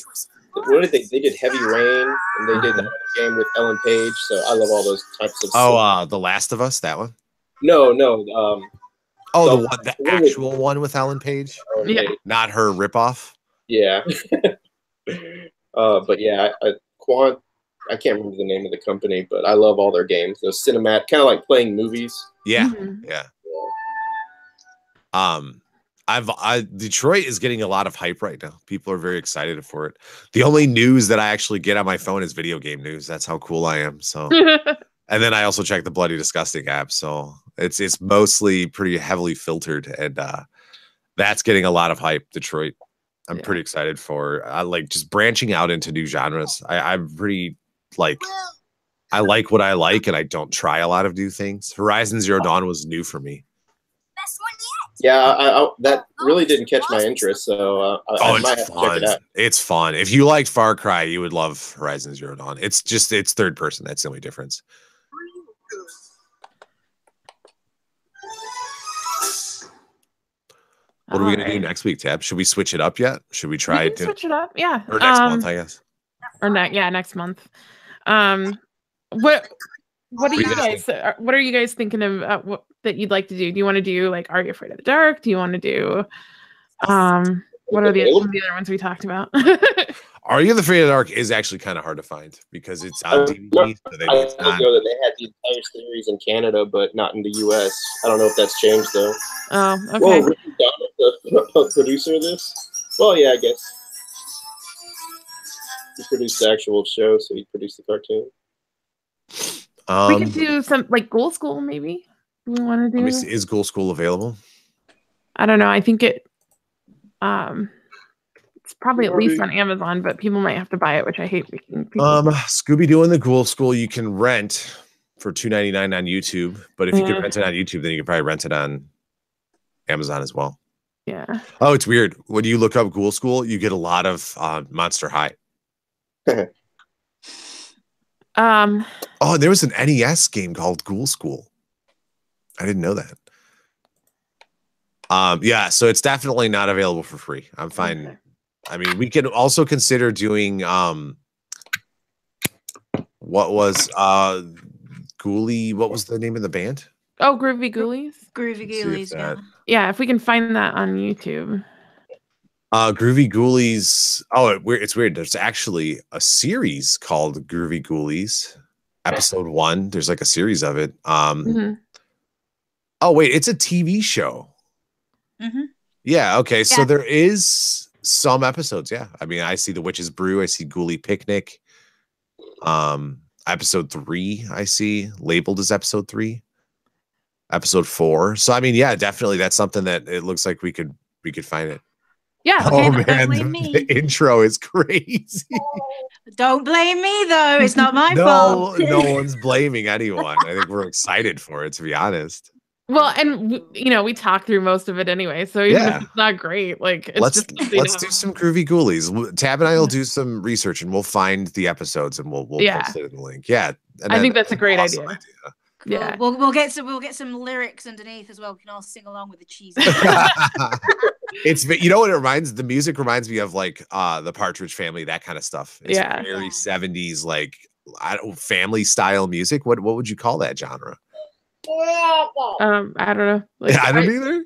What did they did Heavy Rain, and they did the game with Ellen Page. So I love all those types of stuff. The Last of Us, that one? No. The actual one with Ellen Page? Yeah. Not her ripoff? Yeah. But yeah, I can't remember the name of the company, but I love all their games. Those cinematic, kind of like playing movies. Yeah. Yeah. Detroit is getting a lot of hype right now. People are very excited for it. The only news that I actually get on my phone is video game news. That's how cool I am. So, and then I also check the Bloody Disgusting app. So it's mostly pretty heavily filtered, and that's getting a lot of hype. Detroit, I'm pretty excited for. I like just branching out into new genres. I'm pretty like. I like what I like, and I don't try a lot of new things. Horizon Zero Dawn was new for me. Best one yet. Yeah, that really didn't catch my interest, so I might have to check it out. It's fun. If you like Far Cry, you would love Horizon Zero Dawn. It's third person. That's the only difference. What are we gonna do next week, Tab? Should we switch it up yet? Should we try to switch it up? Yeah. Or next month, I guess. Or next month. What are you guys thinking of that you'd like to do? Do you want to do like Are You Afraid of the Dark? Do you want to do what are the other ones we talked about? Are You Afraid of the Dark is actually kind of hard to find because it's on DVD. So I know that they had the entire series in Canada, but not in the US. I don't know if that's changed though. Oh, okay. Well, Richard Donner, the producer of this. Well, yeah, I guess he produced the actual show, so he produced the cartoon. We could do some like Ghoul School, maybe. Do we want to do? Is Ghoul School available? I don't know. I think it's probably at least on Amazon, but people might have to buy it, which I hate. Scooby Doo and the Ghoul School you can rent for $2.99 on YouTube, but if you can rent it on YouTube, then you can probably rent it on Amazon as well. Yeah. Oh, it's weird. When you look up Ghoul School, you get a lot of Monster High. Oh, there was an NES game called Ghoul School. I didn't know that. Yeah, so it's definitely not available for free. I'm fine. Okay. I mean, we can also consider doing what was Ghoulie? What was the name of the band? Oh, Groovy Ghoulies. Groovy Ghoulies, yeah. Yeah, if we can find that on YouTube. Groovy Ghoulies. Oh, it's weird. There's actually a series called Groovy Ghoulies, episode 1. There's like a series of it. Oh wait, it's a TV show. Yeah. Okay. So there is some episodes. Yeah. I mean, I see The Witch's Brew. I see Ghoulie Picnic. Episode 3. I see labeled as episode 3. Episode 4. So I mean, yeah, definitely. That's something that it looks like we could find it. Yeah. Oh Okay, man, don't blame me. the intro is crazy. Don't blame me though. It's not my No, fault. no one's blaming anyone. I think we're excited for it, to be honest. Well, and you know, we talked through most of it anyway, so even Yeah. if it's not great, like it's Let's just something let's to do have. some groovy ghoulies. Tab and I will do some research and we'll find the episodes and we'll Yeah. post it in the link. Yeah, and I think that's a great awesome idea. Yeah. We'll get some lyrics underneath as well. We can all sing along with the cheesy. It's, you know what it reminds, the music reminds me of like the Partridge Family, that kind of stuff. It's Yeah. very 70s, like family style music. What would you call that genre? I don't know. Like, I don't either.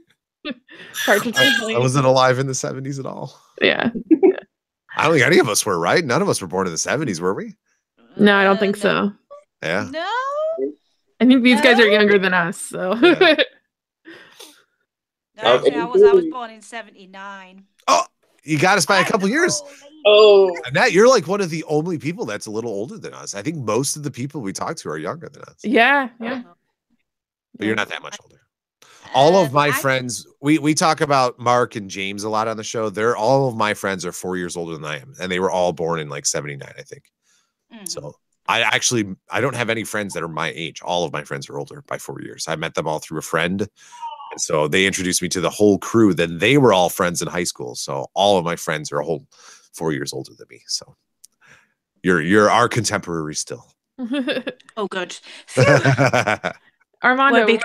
Partridge Family. I wasn't alive in the 70s at all. Yeah. I don't think any of us were, right? None of us were born in the 70s, were we? No, I don't think so. Yeah. No. I think these guys are younger than us, so. Yeah. No, actually, I was born in 79. Oh, you got us by a couple years. Oh, Annette, you're like one of the only people that's a little older than us. I think most of the people we talk to are younger than us. Yeah, yeah. But you're not that much older. All of my I- friends, we talk about Mark and James a lot on the show. They're all of my friends are 4 years older than I am, and they were all born in like 79, I think. So I don't have any friends that are my age. All of my friends are older by 4 years. I met them all through a friend. And so they introduced me to the whole crew. Then they were all friends in high school. So all of my friends are a whole 4 years older than me. So you're our contemporary still. Oh, good. Armando, Would be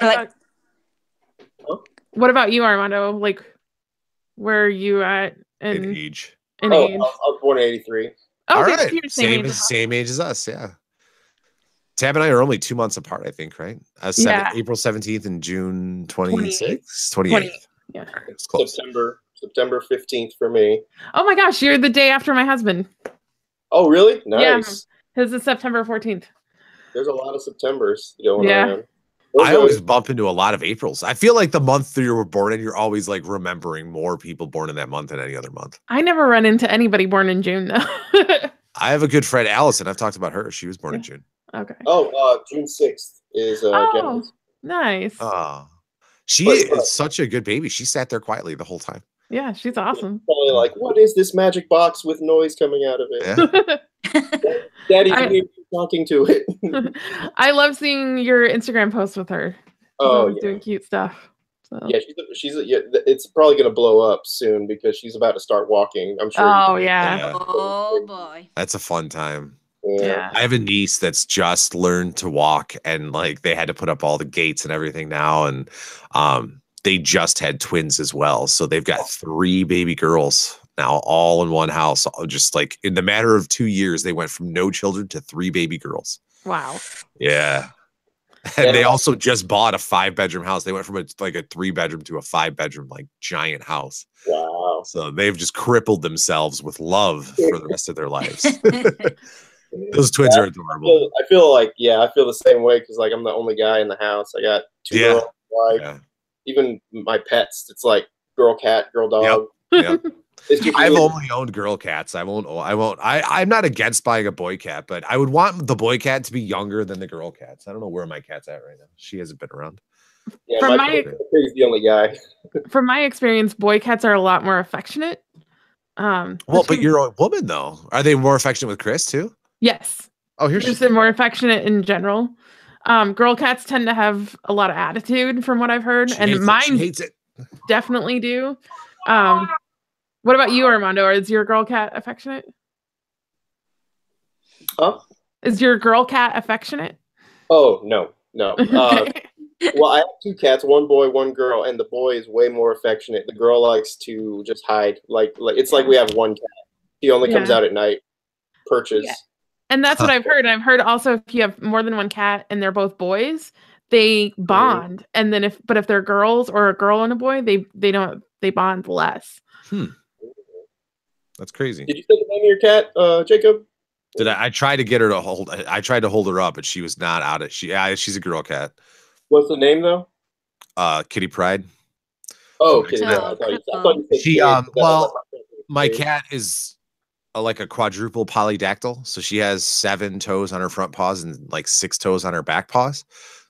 what about you, Armando? Like, where are you at In in age. age? I was born in 83. Oh, All okay, right. so you're the same age as us. Same age as us. Yeah. Tab and I are only 2 months apart, I think, right? Yeah. April 17th and June 26th, 28th. 28th. Yeah. All right, it's close. September 15th for me. Oh my gosh, you're the day after my husband. Oh, really? Nice. Yeah. His is September 14th. There's a lot of Septembers going Yeah. around. I always bump into a lot of Aprils. I feel like the month that you were born in, you're always like remembering more people born in that month than any other month. I never run into anybody born in June though. I have a good friend, Allison. I've talked about her. She was born in June. Okay. Oh, June 6th is Gemini's. Nice. Oh, she is such a good baby. She sat there quietly the whole time. Yeah, she's awesome. Probably like, what is this magic box with noise coming out of it? Yeah. Daddy's talking to it. I love seeing your Instagram posts with her. She's always doing cute stuff. So. Yeah, it's probably gonna blow up soon because she's about to start walking. I'm sure. Oh yeah. Oh boy. That's a fun time. Yeah. I have a niece that's just learned to walk, and like they had to put up all the gates and everything now, and they just had twins as well, so they've got 3 baby girls now, all in one house. Just like in the matter of 2 years, they went from no children to 3 baby girls. Wow. Yeah. And they also just bought a 5-bedroom house. They went from a 3-bedroom to a 5-bedroom, like giant house. Wow. So they've just crippled themselves with love for the rest of their lives. Those twins are adorable. I feel like, I feel the same way because like I'm the only guy in the house. I got 2 girls, like even my pets. It's like girl cat, girl dog. Yep. I've only owned girl cats. I'm not against buying a boy cat, but I would want the boy cat to be younger than the girl cats. I don't know where my cat's at right now. She hasn't been around. Yeah, he's the only guy. From my experience, boy cats are a lot more affectionate. But you're a woman though. Are they more affectionate with Chris too? Yes. Oh, here's just more affectionate in general. Girl cats tend to have a lot of attitude, from what I've heard, and mine hates it. Definitely do. What about you, Armando? Is your girl cat affectionate? Huh? Is your girl cat affectionate? Oh, no. Okay. Well, I have 2 cats, 1 boy, 1 girl, and the boy is way more affectionate. The girl likes to just hide. Like it's like we have 1 cat. He only comes out at night, perches. Yeah. And that's what I've heard. I've heard also if you have more than 1 cat and they're both boys, they bond. And then if they're girls or a girl and a boy, they bond less. That's crazy. Did you say the name of your cat, Jacob? I tried to get her to hold. I tried to hold her up, but she was not out of. She's a girl cat. What's the name though? Kitty Pride. Oh, Kitty Pride. I thought you said she. Kitty. My cat is like a quadruple polydactyl, so she has 7 toes on her front paws and like 6 toes on her back paws.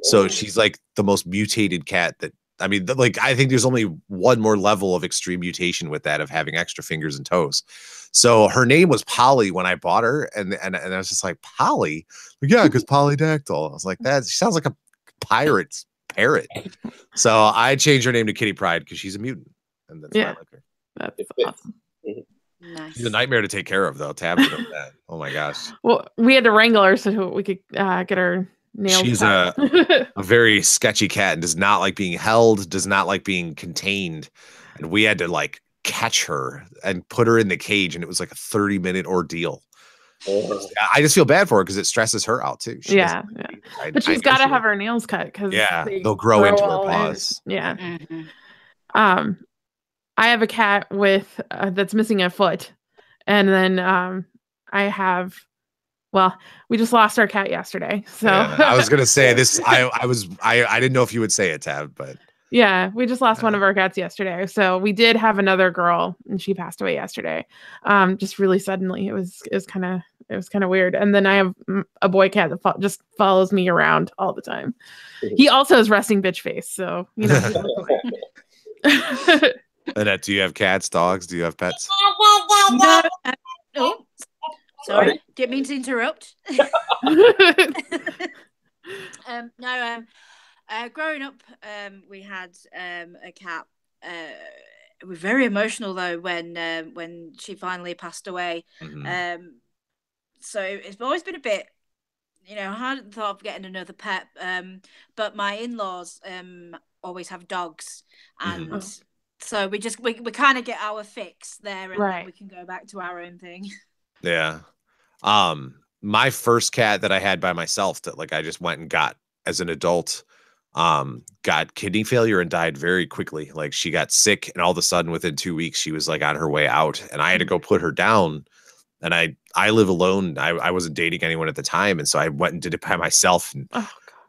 So she's like the most mutated cat that I mean, like, I think there's only one more level of extreme mutation with that of having extra fingers and toes. So her name was Polly when I bought her, and I was just like, Polly? Like, yeah, because polydactyl. I was like, that she sounds like a pirate's parrot. So I changed her name to Kitty Pryde because she's a mutant, and that's why I like her. That's awesome. Nice. She's a nightmare to take care of, though. Tabs know that. Oh my gosh. Well, we had to wrangle her so we could get her nails. She's cut. a very sketchy cat and does not like being held, does not like being contained. And we had to like catch her and put her in the cage, and it was like a 30-minute ordeal. I just feel bad for her because it stresses her out too. Yeah. But she's got to have her nails cut because they'll grow into her paws. Yeah. I have a cat with that's missing a foot, and then I have. Well, we just lost our cat yesterday, so I was gonna say this. I didn't know if you would say it, Tab, but yeah, we just lost one of our cats yesterday. So we did have another girl, and she passed away yesterday, just really suddenly. It was kind of weird. And then I have a boy cat that just follows me around all the time. He also has resting bitch face, so you know. Annette, do you have cats, dogs? Do you have pets? No. Oh, sorry. Didn't mean to interrupt. Growing up, we had a cat. It was very emotional though when she finally passed away. Mm-hmm. So it's always been a bit, hard at the thought of getting another pet. But my in-laws always have dogs, and so we kind of get our fix there, and then we can go back to our own thing. Yeah. My first cat that I had by myself that like I just went and got as an adult, got kidney failure and died very quickly. Like she got sick, and all of a sudden within 2 weeks she was like on her way out, and I had to go put her down. And I live alone. I wasn't dating anyone at the time, and so I went and did it by myself. And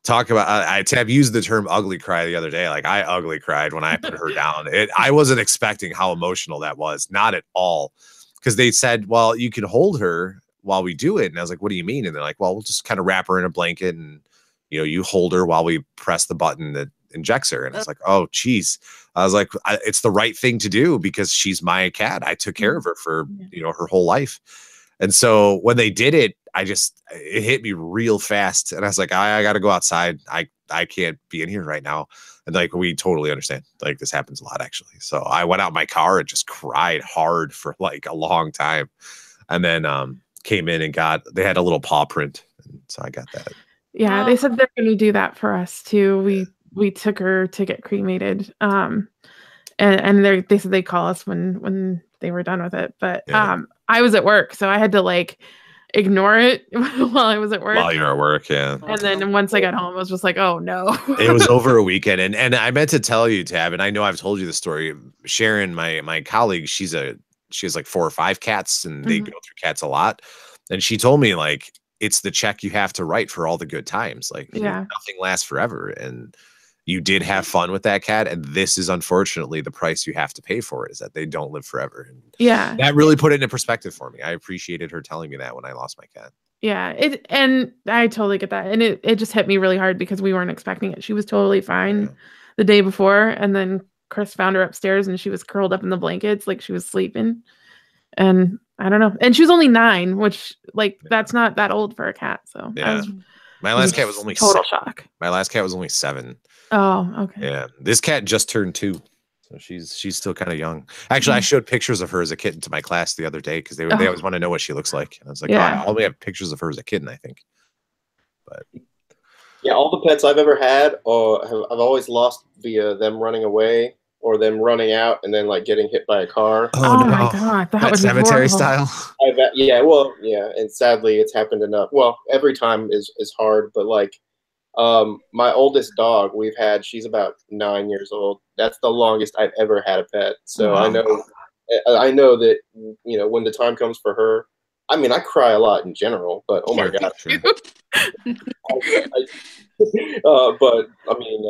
talk about I Tab used the term ugly cry the other day. Like I ugly cried when I put her down. I wasn't expecting how emotional that was, not at all. Because they said, well, you can hold her while we do it. And I was like, what do you mean? And they're like, well, we'll just kind of wrap her in a blanket and, you hold her while we press the button that injects her. And I was like, oh, geez. I was like, it's the right thing to do because she's my cat. I took care of her for, her whole life. And so when they did it, it hit me real fast. And I was like, I got to go outside. I can't be in here right now. And like, we totally understand. Like this happens a lot actually. So I went out in my car and just cried hard for like a long time. And then came in and they had a little paw print. And so I got that. Yeah. They said they're going to do that for us too. We took her to get cremated. And they said they'd call us when they were done with it. But I was at work, so I had to like ignore it while I was at work. While you're at work, yeah. And then once I got home, I was just like, oh no. It was over a weekend. And I meant to tell you, Tab, and I know I've told you the story. Sharon, my colleague, she has like 4 or 5 cats, and they go through cats a lot. And she told me like it's the check you have to write for all the good times. Like nothing lasts forever. And you did have fun with that cat, and this is unfortunately the price you have to pay for it, is that they don't live forever. And that really put it into perspective for me. I appreciated her telling me that when I lost my cat. Yeah, and I totally get that. And it just hit me really hard because we weren't expecting it. She was totally fine the day before, and then Chris found her upstairs and she was curled up in the blankets like she was sleeping. And I don't know. And she was only 9, which like that's not that old for a cat. So my last cat was only total shock. My last cat was only 7. Oh, okay. Yeah. This cat just turned 2. So she's still kind of young. Actually, I showed pictures of her as a kitten to my class the other day because they always want to know what she looks like. And I was like, I only have pictures of her as a kitten, I think. But yeah, all the pets I've ever had I've always lost via them running away or them running out and then like getting hit by a car. Oh no. My God, that was cemetery horrible. style. And sadly it's happened enough. Well, every time is hard, but like my oldest dog she's about 9 years old. That's the longest I've ever had a pet. So I know that, when the time comes for her, I mean, I cry a lot in general, but oh my God. But I mean,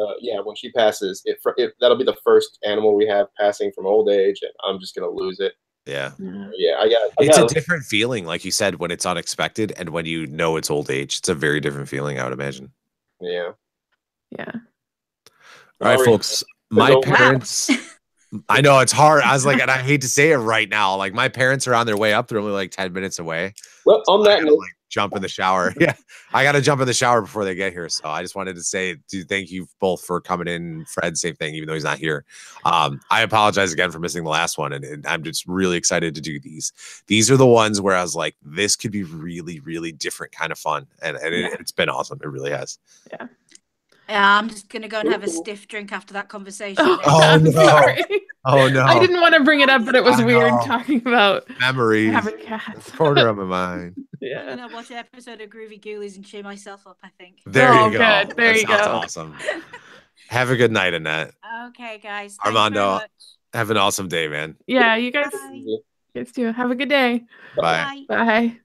when she passes, that'll be the first animal we have passing from old age, and I'm just going to lose it. Yeah. It's a different feeling, like you said, when it's unexpected and when you know it's old age. It's a very different feeling, I would imagine. Yeah. Yeah. All right, folks. My parents. I know it's hard. I was like, and I hate to say it right now. Like my parents are on their way up. They're only like 10 minutes away. Well, on that note, like jump in the shower. Yeah, I got to jump in the shower before they get here. So I just wanted to say, thank you both for coming in. Fred, same thing, even though he's not here. I apologize again for missing the last one, and I'm just really excited to do these. These are the ones where I was like, this could be really, really different kind of fun, and it's been awesome. It really has. Yeah. I'm just gonna go and have a stiff drink after that conversation. Oh no! Sorry. Oh no! I didn't want to bring it up, but it was weird talking about memories. having cats. Corner of my mind. Yeah. I'm gonna watch an episode of Groovy Ghoulies and cheer myself up, I think. There you go. Good. There you go. Awesome. Have a good night, Annette. Okay, guys. Armando, have an awesome day, man. Yeah, you guys do. Have a good day. Bye. Bye.